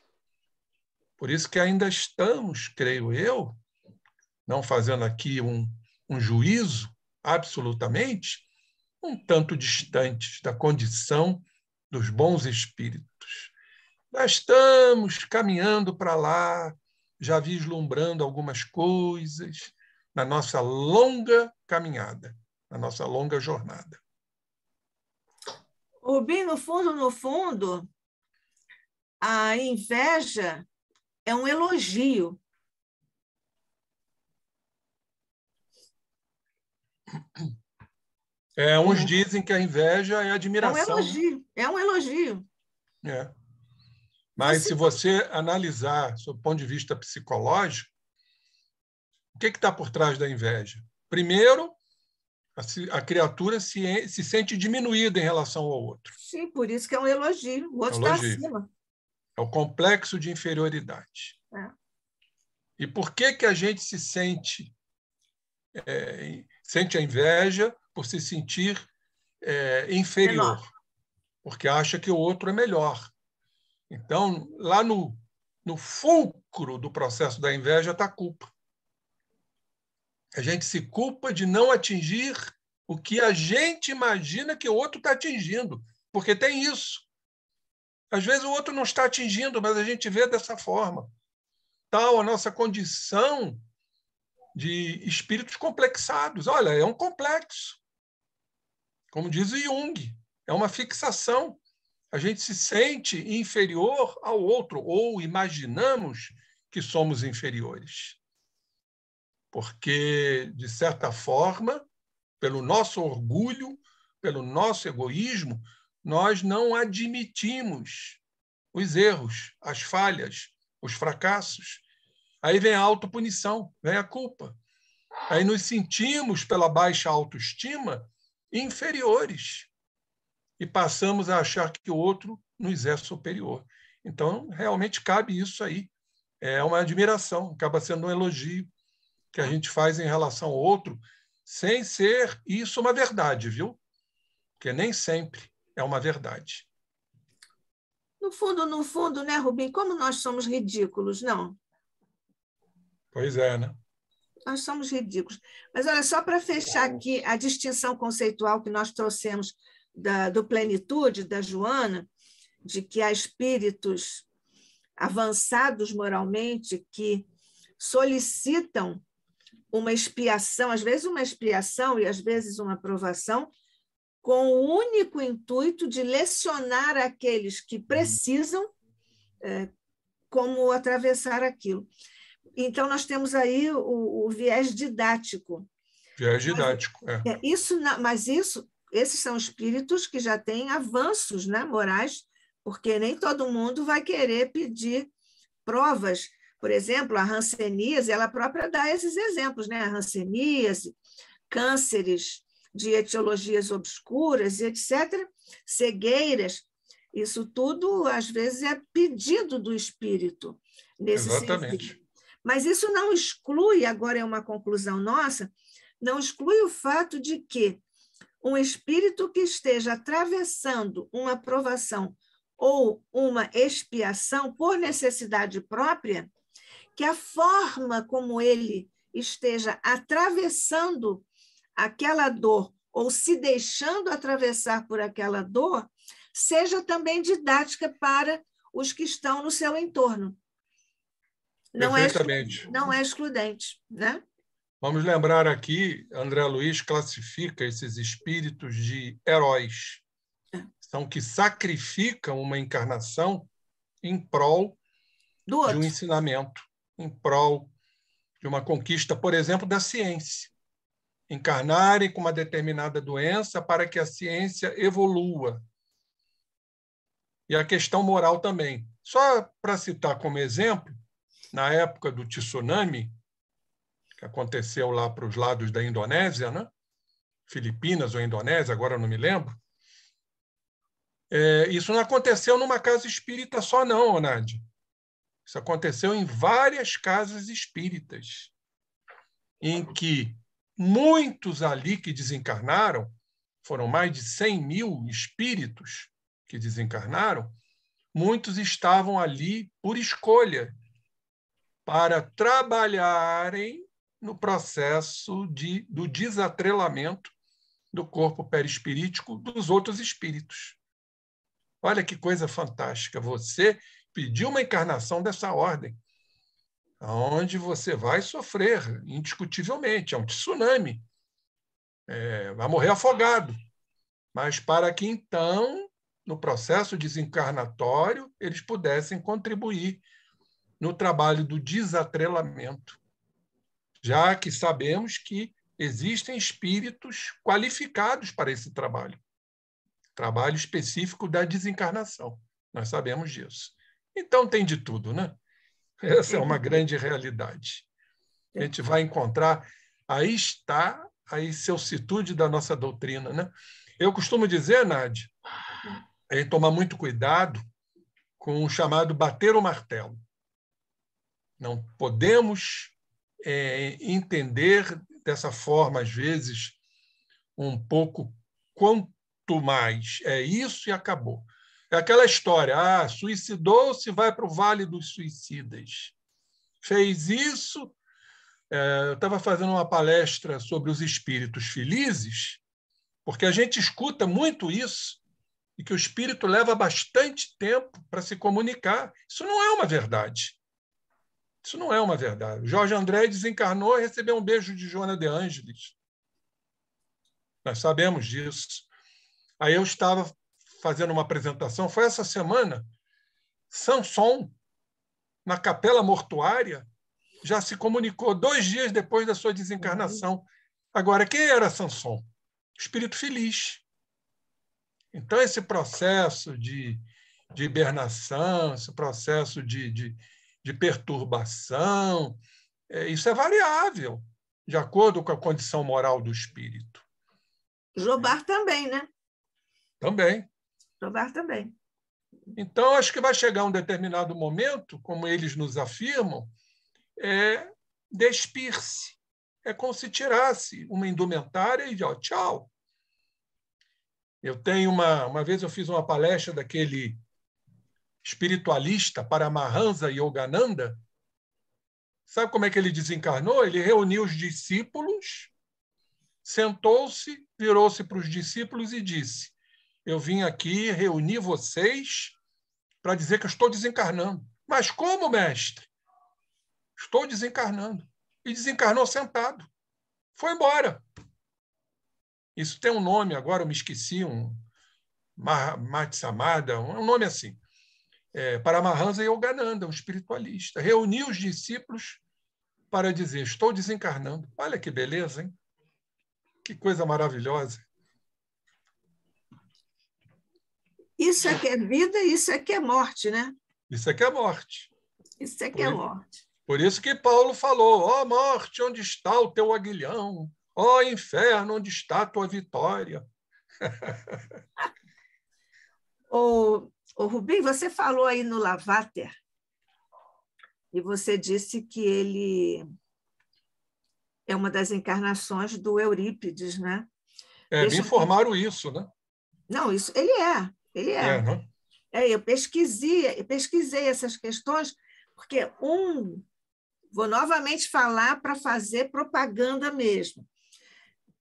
Por isso que ainda estamos, creio eu, não fazendo aqui um juízo absolutamente, um tanto distantes da condição dos bons espíritos. Nós estamos caminhando para lá, já vislumbrando algumas coisas na nossa longa caminhada, na nossa longa jornada. Rubim, no fundo, a inveja é um elogio. Uns dizem que a inveja é admiração. É um elogio. É. Mas se você analisar, sob o ponto de vista psicológico, o que está por trás da inveja? Primeiro, a criatura se sente diminuída em relação ao outro. Sim, por isso que é um elogio. O outro está acima. É o complexo de inferioridade. É. E por que a gente se sente a inveja por se sentir inferior? Menor. Porque acha que o outro é melhor. Então, lá no fulcro do processo da inveja está a culpa. A gente se culpa de não atingir o que a gente imagina que o outro está atingindo, porque tem isso. Às vezes o outro não está atingindo, mas a gente vê dessa forma. Tal a nossa condição de espíritos complexados. Olha, é um complexo. Como diz o Jung, é uma fixação. A gente se sente inferior ao outro, ou imaginamos que somos inferiores. Porque, de certa forma, pelo nosso orgulho, pelo nosso egoísmo, nós não admitimos os erros, as falhas, os fracassos. Aí vem a autopunição, vem a culpa. Aí nos sentimos, pela baixa autoestima, inferiores. E passamos a achar que o outro nos é superior. Então, realmente cabe isso aí. É uma admiração, acaba sendo um elogio que a gente faz em relação ao outro, sem ser isso uma verdade, viu? Porque nem sempre é uma verdade. No fundo, né, Rubim? Como nós somos ridículos, não? Pois é, né? Nós somos ridículos. Mas, olha, só para fechar aqui a distinção conceitual que nós trouxemos do plenitude, da Joana, de que há espíritos avançados moralmente que solicitam uma expiação, às vezes uma expiação e às vezes uma provação, com o único intuito de lecionar aqueles que precisam como atravessar aquilo. Então, nós temos aí o viés didático. Viés didático, Esses são espíritos que já têm avanços, né, morais, porque nem todo mundo vai querer pedir provas. Por exemplo, a hanseníase, ela própria dá esses exemplos, né? A hanseníase, cânceres de etiologias obscuras, etc., cegueiras, isso tudo, às vezes, é pedido do espírito nesse Exatamente. sentido. Mas isso não exclui, agora é uma conclusão nossa, não exclui o fato de que um espírito que esteja atravessando uma provação ou uma expiação por necessidade própria, que a forma como ele esteja atravessando aquela dor ou se deixando atravessar por aquela dor, seja também didática para os que estão no seu entorno. Perfeitamente. Não é excludente, né? Vamos lembrar aqui, André Luiz classifica esses espíritos de heróis. São que sacrificam uma encarnação em prol de um ensinamento, em prol de uma conquista, por exemplo, da ciência. Encarnarem com uma determinada doença para que a ciência evolua. E a questão moral também. Só para citar como exemplo, na época do tsunami, que aconteceu lá para os lados da Indonésia, né? Filipinas ou Indonésia, agora eu não me lembro, isso não aconteceu numa casa espírita só, não, Nádia. Isso aconteceu em várias casas espíritas, em que muitos ali que desencarnaram, foram mais de 100.000 espíritos que desencarnaram, muitos estavam ali por escolha, para trabalharem no processo do desatrelamento do corpo perispirítico dos outros espíritos. Olha que coisa fantástica. Você pediu uma encarnação dessa ordem, onde você vai sofrer, indiscutivelmente. É um tsunami. Vai morrer afogado. Mas para que, então, no processo desencarnatório, eles pudessem contribuir no trabalho do desatrelamento, já que sabemos que existem espíritos qualificados para esse trabalho específico da desencarnação. Nós sabemos disso. Então, tem de tudo, né? Essa é uma grande realidade. A gente vai encontrar, aí está a excelsitude da nossa doutrina, né? Eu costumo dizer, Nádia, a gente tomar muito cuidado com o chamado bater o martelo. Não podemos entender dessa forma, às vezes, um pouco quanto mais. É isso e acabou. É aquela história, suicidou-se, vai para o Vale dos Suicidas. Fez isso. Eu estava fazendo uma palestra sobre os espíritos felizes, porque a gente escuta muito isso, e que o espírito leva bastante tempo para se comunicar. Isso não é uma verdade. Isso não é uma verdade. O Jorge André desencarnou e recebeu um beijo de Joana de Ângeles. Nós sabemos disso. Aí eu estava fazendo uma apresentação, foi essa semana, Samson, na capela mortuária, já se comunicou 2 dias depois da sua desencarnação. Agora, quem era Samson? Espírito feliz. Então, esse processo de hibernação, esse processo de perturbação, isso é variável, de acordo com a condição moral do espírito. Jobar também, né? Também. Jobar também. Então, acho que vai chegar um determinado momento, como eles nos afirmam, despir-se. É como se tirasse uma indumentária e tchau. Eu tenho uma vez eu fiz uma palestra daquele espiritualista Paramahansa Yogananda. Sabe como é que ele desencarnou? Ele reuniu os discípulos, sentou-se, virou-se para os discípulos e disse: eu vim aqui reunir vocês para dizer que eu estou desencarnando. Mas como, mestre? Estou desencarnando. E desencarnou sentado. Foi embora. Isso tem um nome, agora eu me esqueci, Matsamada, um nome assim. Paramahansa Yogananda, um espiritualista. Reuniu os discípulos para dizer: estou desencarnando. Olha que beleza, hein? Que coisa maravilhosa. Isso é que é vida, isso é que é morte, né? Isso é que é morte. Isso é que é morte. Por isso que Paulo falou: ó morte, onde está o teu aguilhão? Ó inferno, onde está a tua vitória? Ô, Rubim, você falou aí no Lavater, e você disse que ele é uma das encarnações do Eurípides, né? Me informaram isso, né? Não, isso ele é. Né? Eu pesquisei essas questões, porque vou novamente falar para fazer propaganda mesmo.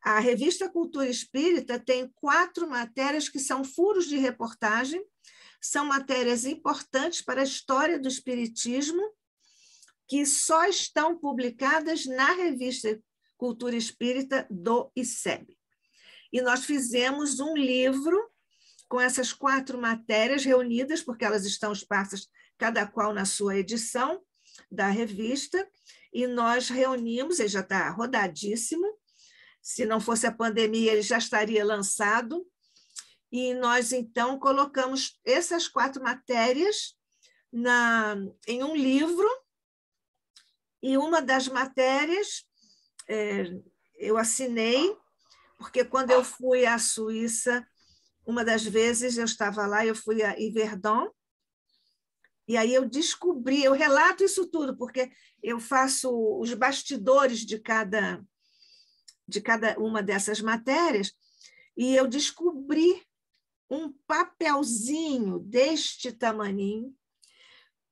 A revista Cultura Espírita tem 4 matérias que são furos de reportagem, são matérias importantes para a história do Espiritismo, que só estão publicadas na revista Cultura Espírita do ICEB. E nós fizemos um livro com essas 4 matérias reunidas, porque elas estão esparsas, cada qual na sua edição da revista, e nós reunimos, ele já está rodadíssimo, se não fosse a pandemia, ele já estaria lançado, e nós, então, colocamos essas 4 matérias em um livro, e uma das matérias eu assinei, porque quando eu fui à Suíça, uma das vezes eu estava lá, eu fui a Yverdon, e aí eu relato isso tudo, porque eu faço os bastidores de cada uma dessas matérias, e eu descobri um papelzinho deste tamaninho,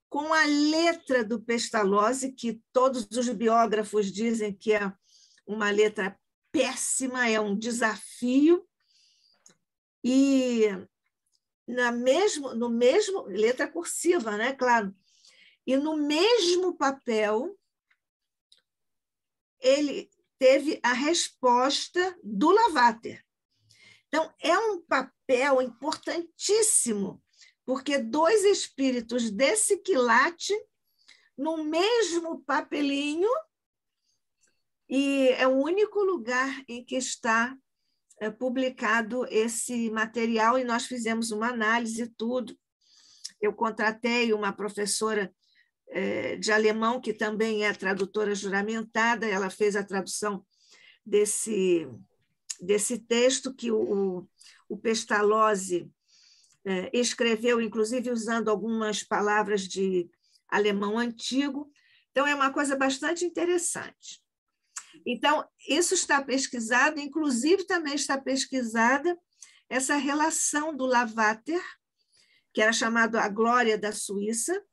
com a letra do Pestalozzi, que todos os biógrafos dizem que é uma letra péssima, é um desafio, e no mesmo letra cursiva, né? Claro. E no mesmo papel ele teve a resposta do Lavater. Então é um papel importantíssimo, porque 2 espíritos desse quilate no mesmo papelinho, e é o único lugar em que está publicado esse material, e nós fizemos uma análise e tudo. Eu contratei uma professora de alemão, que também é tradutora juramentada, ela fez a tradução desse texto que o Pestalozzi escreveu, inclusive usando algumas palavras de alemão antigo. Então, é uma coisa bastante interessante. Então, isso está pesquisado, inclusive também está pesquisada essa relação do Lavater, que era chamado a Glória da Suíça,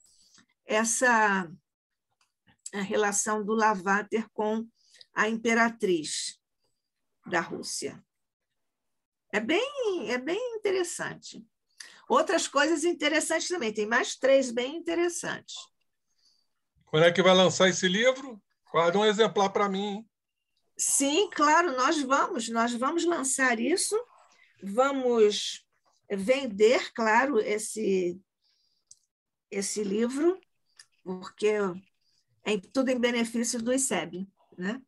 a relação do Lavater com a imperatriz da Rússia. É bem interessante. Outras coisas interessantes também, tem mais 3 bem interessantes. Quando é que vai lançar esse livro? Guarda um exemplar para mim, hein? Sim, claro, nós vamos lançar isso, vamos vender, claro, esse livro, porque é tudo em benefício do ICEB, né?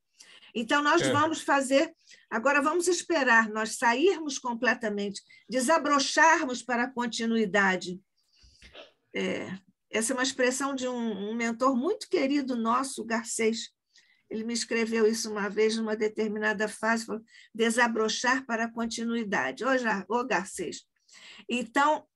Então, nós vamos fazer... Agora, vamos esperar nós sairmos completamente, desabrocharmos para a continuidade. Essa é uma expressão de um mentor muito querido nosso, Garcês. Ele me escreveu isso uma vez, numa determinada fase, falou, desabrochar para a continuidade. Ô Garcês. Então,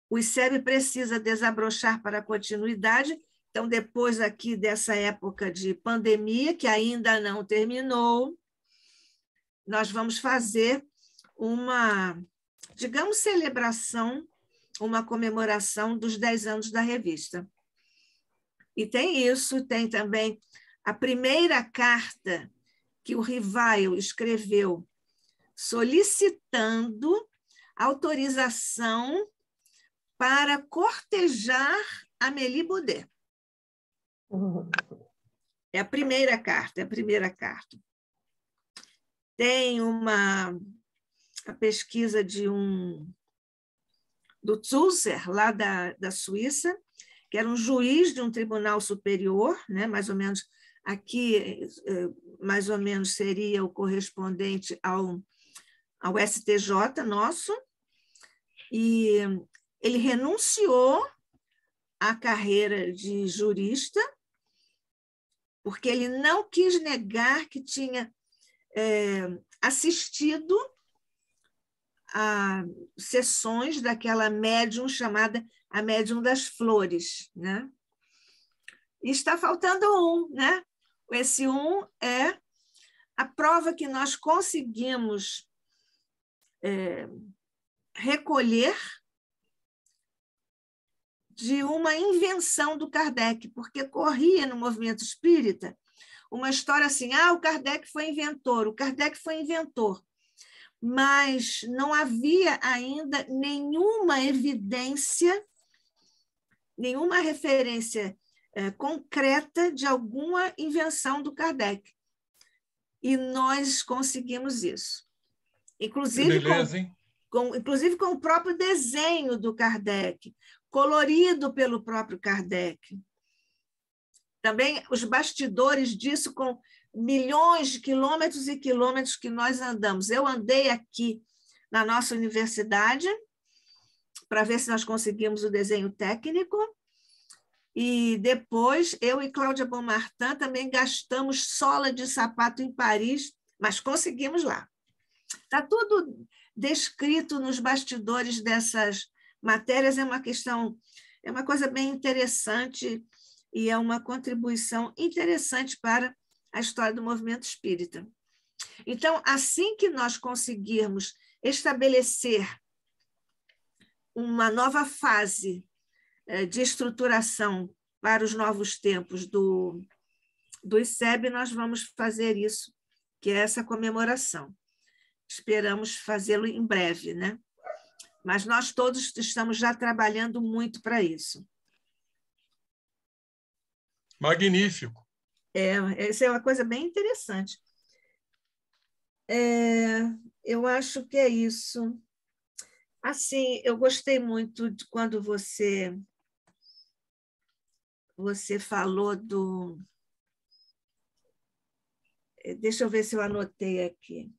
o ICEB precisa desabrochar para a continuidade. Então, depois aqui dessa época de pandemia, que ainda não terminou, nós vamos fazer uma, digamos, celebração, uma comemoração dos 10 anos da revista. E tem isso, tem também a primeira carta que o Rivail escreveu solicitando autorização para cortejar Amélie Baudet. É a primeira carta. Tem a pesquisa do Zulser, lá da Suíça, que era um juiz de um tribunal superior, né, mais ou menos, aqui, mais ou menos seria o correspondente ao STJ nosso, e ele renunciou à carreira de jurista, porque ele não quis negar que tinha assistido a sessões daquela médium chamada a médium das flores, né? E está faltando um, né? Esse um é a prova que nós conseguimos recolher de uma invenção do Kardec, porque corria no movimento espírita uma história assim, o Kardec foi inventor, mas não havia ainda nenhuma evidência, nenhuma referência concreta de alguma invenção do Kardec. E nós conseguimos isso. Inclusive, inclusive com o próprio desenho do Kardec, colorido pelo próprio Kardec. Também os bastidores disso, com milhões de quilômetros e quilômetros que nós andamos. Eu andei aqui na nossa universidade para ver se nós conseguimos o desenho técnico, e depois eu e Cláudia Bonmartin também gastamos sola de sapato em Paris, mas conseguimos lá. Está tudo descrito nos bastidores dessas matérias, é uma coisa bem interessante e é uma contribuição interessante para a história do movimento espírita. Então, assim que nós conseguirmos estabelecer uma nova fase de estruturação para os novos tempos do ICEB, nós vamos fazer isso, que é essa comemoração. Esperamos fazê-lo em breve, né? Mas nós todos estamos já trabalhando muito para isso. Magnífico. Isso é uma coisa bem interessante. Eu acho que é isso. Assim, eu gostei muito de quando você falou do... Deixa eu ver se eu anotei aqui.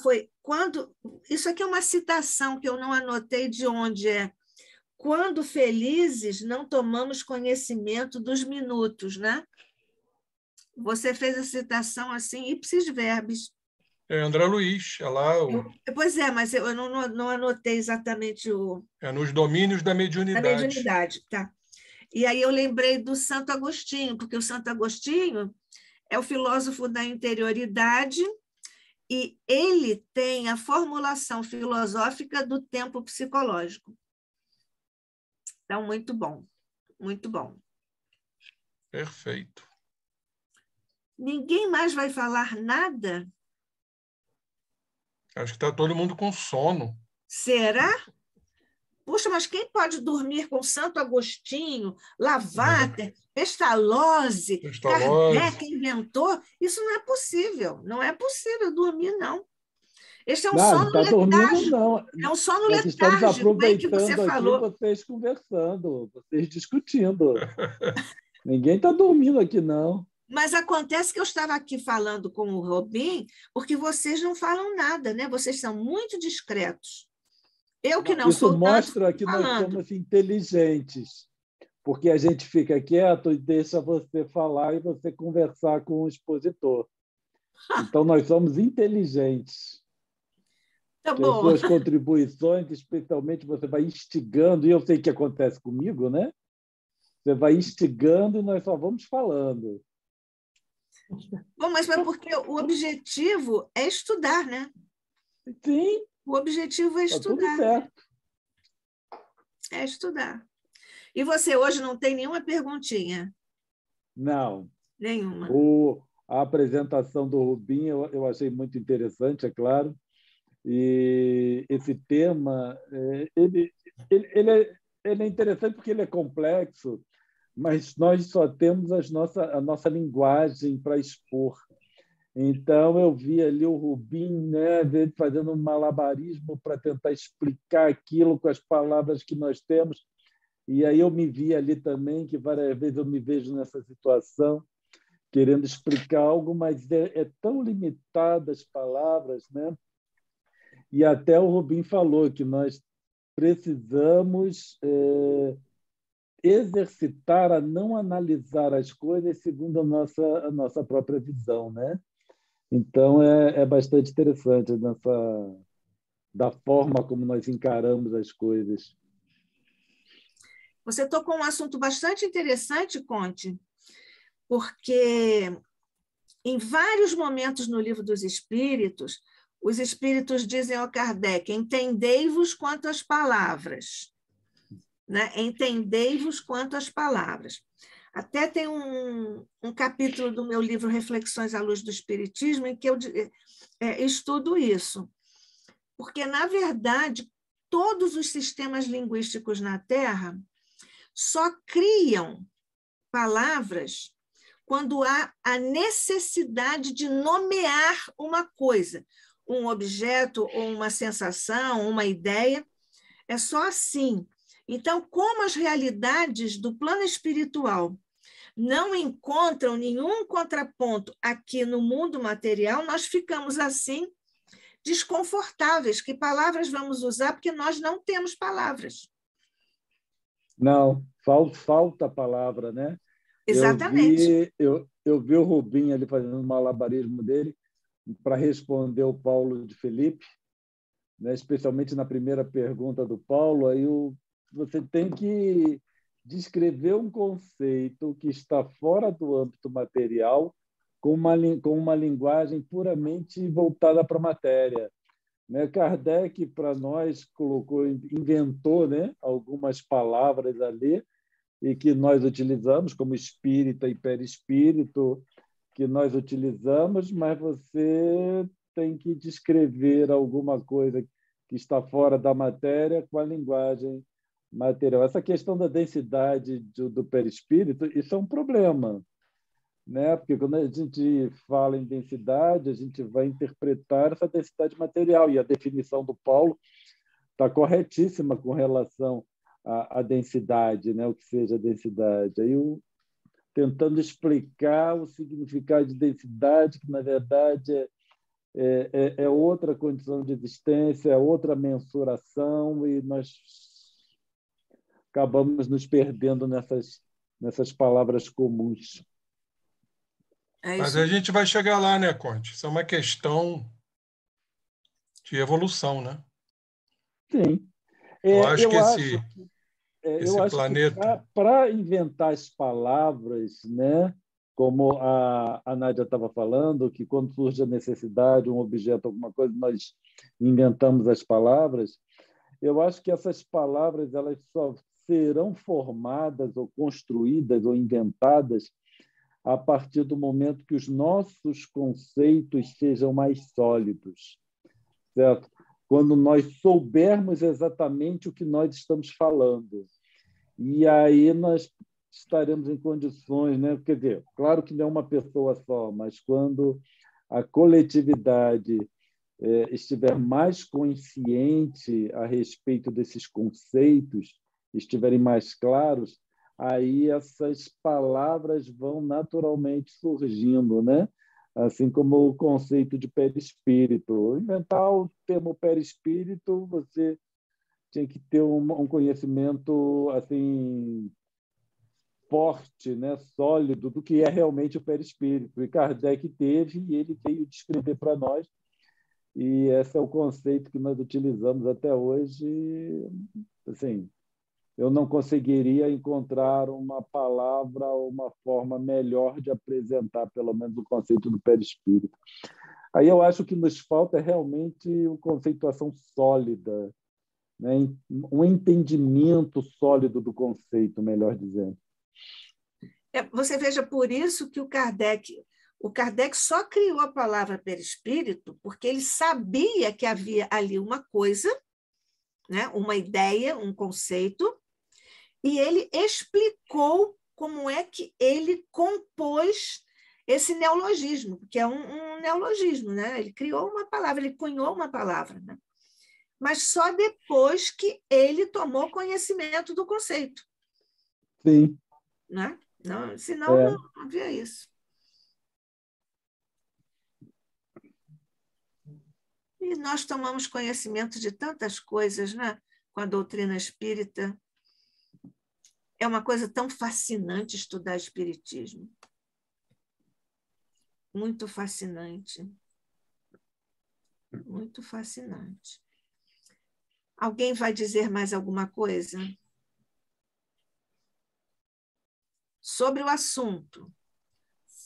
Foi quando... Isso aqui é uma citação que eu não anotei de onde é. Quando felizes, não tomamos conhecimento dos minutos, né? Você fez a citação assim, ipsis verbis. André Luiz, é lá. Pois é, mas eu não anotei exatamente o... nos domínios da mediunidade. Da mediunidade, tá. E aí eu lembrei do Santo Agostinho, porque o Santo Agostinho é o filósofo da interioridade e ele tem a formulação filosófica do tempo psicológico. Então, muito bom, muito bom. Perfeito. Ninguém mais vai falar nada? Acho que está todo mundo com sono. Será? Puxa, mas quem pode dormir com Santo Agostinho, Lavater, Pestalozzi, Kardec, inventor? Isso não é possível. Não é possível dormir, não. Este é um sono letárgico. Não. É um sono Nós estamos letárgico, bem que aproveitando você falou. aqui, vocês conversando, vocês discutindo. Ninguém está dormindo aqui, não. Mas acontece que eu estava aqui falando com o Robin, porque vocês não falam nada, né? Vocês são muito discretos. Eu que não sou tanto. Isso mostra que falando. nós somos inteligentes, porque a gente fica quieto e deixa você falar e você conversar com o expositor. Então, nós somos inteligentes. Tá bom. As suas contribuições, especialmente, você vai instigando, e eu sei que acontece comigo, né? Você vai instigando e nós só vamos falando. Bom, mas é porque o objetivo é estudar, né? Sim. O objetivo é estudar. Tudo certo. É estudar. E você hoje não tem nenhuma perguntinha? Não. Nenhuma. A apresentação do Rubim eu achei muito interessante, é claro. E esse tema ele é interessante porque ele é complexo, mas nós só temos a nossa linguagem para expor. Então, eu vi ali o Rubim, né, fazendo um malabarismo para tentar explicar aquilo com as palavras que nós temos. E aí eu me vi ali também, que várias vezes eu me vejo nessa situação, querendo explicar algo, mas é tão limitada as palavras, né? E até o Rubim falou que nós precisamos exercitar a não analisar as coisas segundo a nossa própria visão, né? Então, é bastante interessante da forma como nós encaramos as coisas. Você tocou um assunto bastante interessante, Conte, porque Em vários momentos no Livro dos Espíritos, os espíritos dizem ao Kardec: entendei-vos quanto às palavras. Né? Entendei-vos quanto às palavras. Até tem um capítulo do meu livro Reflexões à Luz do Espiritismo em que eu estudo isso. Porque, na verdade, todos os sistemas linguísticos na Terra só criam palavras quando há a necessidade de nomear uma coisa, um objeto ou uma sensação, uma ideia. É só assim. Então, como as realidades do plano espiritual não encontram nenhum contraponto aqui no mundo material, nós ficamos assim desconfortáveis. Que palavras vamos usar? Porque nós não temos palavras. Não, falta a palavra, né? Exatamente. Eu vi o Rubinho ali fazendo um malabarismo dele para responder o Paulo de Felipe, né? Especialmente na primeira pergunta do Paulo. Aí você tem que descrever um conceito que está fora do âmbito material com uma linguagem puramente voltada para a matéria. Né? Kardec, para nós, inventou, né, algumas palavras ali e que nós utilizamos, como espírita e perispírito, que nós utilizamos, mas você tem que descrever alguma coisa que está fora da matéria com a linguagem material. Essa questão da densidade do perispírito, isso é um problema, né? Porque quando a gente fala em densidade, a gente vai interpretar essa densidade material, e a definição do Paulo está corretíssima com relação à densidade, né? O que seja densidade. Aí tentando explicar o significado de densidade, que na verdade é outra condição de existência, é outra mensuração, e nós acabamos nos perdendo nessas palavras comuns. Mas a gente vai chegar lá, né, Conte? Isso é uma questão de evolução, né? Sim. Eu acho que Eu esse acho que planeta... para inventar as palavras, né, como a Nádia estava falando, que quando surge a necessidade, um objeto, alguma coisa, nós inventamos as palavras. Eu acho que essas palavras elas só serão formadas ou construídas ou inventadas a partir do momento que os nossos conceitos sejam mais sólidos, certo? Quando nós soubermos exatamente o que nós estamos falando. E aí nós estaremos em condições, né? Quer dizer, claro que não é uma pessoa só, mas quando a coletividade estiver mais consciente a respeito desses conceitos, estiverem mais claros, aí essas palavras vão naturalmente surgindo, né? Assim como o conceito de perispírito. Inventar o termo perispírito, você tinha que ter um conhecimento assim forte, né, sólido do que é realmente o perispírito. E Kardec teve, e ele veio descrever para nós. E esse é o conceito que nós utilizamos até hoje. Assim, eu não conseguiria encontrar uma palavra ou uma forma melhor de apresentar, pelo menos, o conceito do perispírito. Aí eu acho que nos falta realmente uma conceituação sólida, né? Um entendimento sólido do conceito, melhor dizendo. Você veja, por isso que o Kardec só criou a palavra perispírito porque ele sabia que havia ali uma coisa, né? Uma ideia, um conceito, e ele explicou como é que ele compôs esse neologismo, que é um neologismo, né? Ele criou uma palavra, ele cunhou uma palavra, né? Mas só depois que ele tomou conhecimento do conceito. Sim. Né? Não, senão não havia isso. E nós tomamos conhecimento de tantas coisas, né? Com a doutrina espírita. É uma coisa tão fascinante estudar espiritismo. Muito fascinante. Muito fascinante. Alguém vai dizer mais alguma coisa? Sobre o assunto.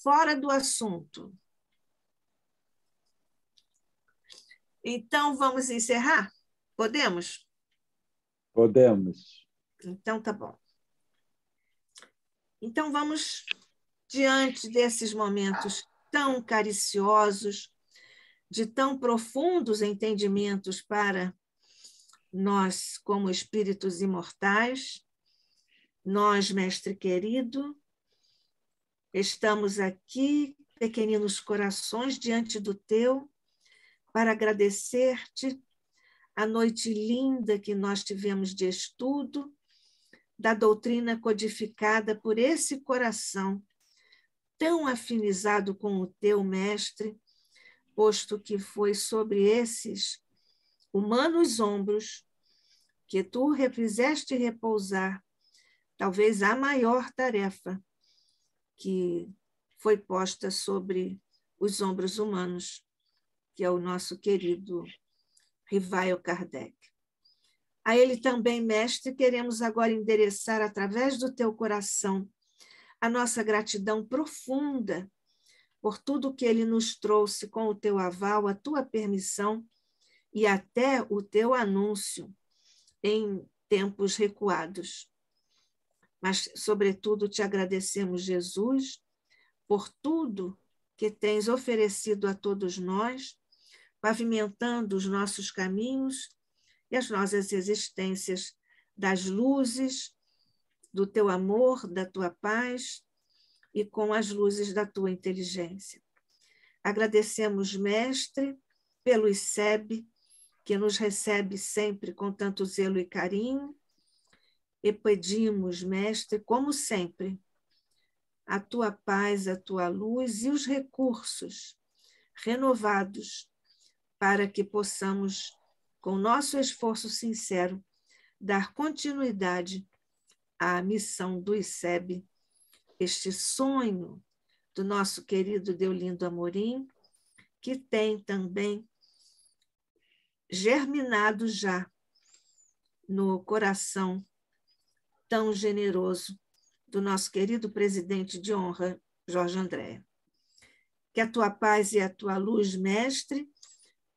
Fora do assunto. Então, vamos encerrar? Podemos? Podemos. Então, tá bom. Então, vamos, diante desses momentos tão cariciosos, de tão profundos entendimentos para nós, como espíritos imortais, nós, mestre querido, estamos aqui, pequeninos corações, diante do teu, para agradecer-te a noite linda que nós tivemos de estudo, da doutrina codificada por esse coração tão afinizado com o teu mestre, posto que foi sobre esses humanos ombros que tu refizeste repousar, talvez a maior tarefa que foi posta sobre os ombros humanos, que é o nosso querido Rivaio Kardec. A ele também, mestre, queremos agora endereçar, através do teu coração, a nossa gratidão profunda por tudo que ele nos trouxe com o teu aval, a tua permissão e até o teu anúncio em tempos recuados. Mas, sobretudo, te agradecemos, Jesus, por tudo que tens oferecido a todos nós, pavimentando os nossos caminhos e as nossas existências das luzes do teu amor, da tua paz e com as luzes da tua inteligência. Agradecemos, mestre, pelo ICEB, que nos recebe sempre com tanto zelo e carinho, e pedimos, mestre, como sempre, a tua paz, a tua luz e os recursos renovados para que possamos, com nosso esforço sincero, dar continuidade à missão do ICEB, este sonho do nosso querido Deolindo Amorim, que tem também germinado já no coração tão generoso do nosso querido presidente de honra, Jorge Andréa. Que a tua paz e a tua luz, mestre,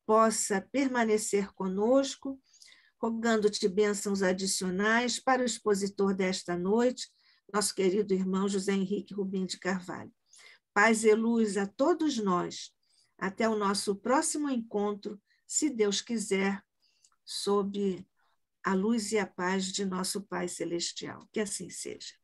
possa permanecer conosco, rogando-te bênçãos adicionais para o expositor desta noite, nosso querido irmão José Henrique Rubim de Carvalho. Paz e luz a todos nós. Até o nosso próximo encontro, se Deus quiser, sob a luz e a paz de nosso Pai Celestial. Que assim seja.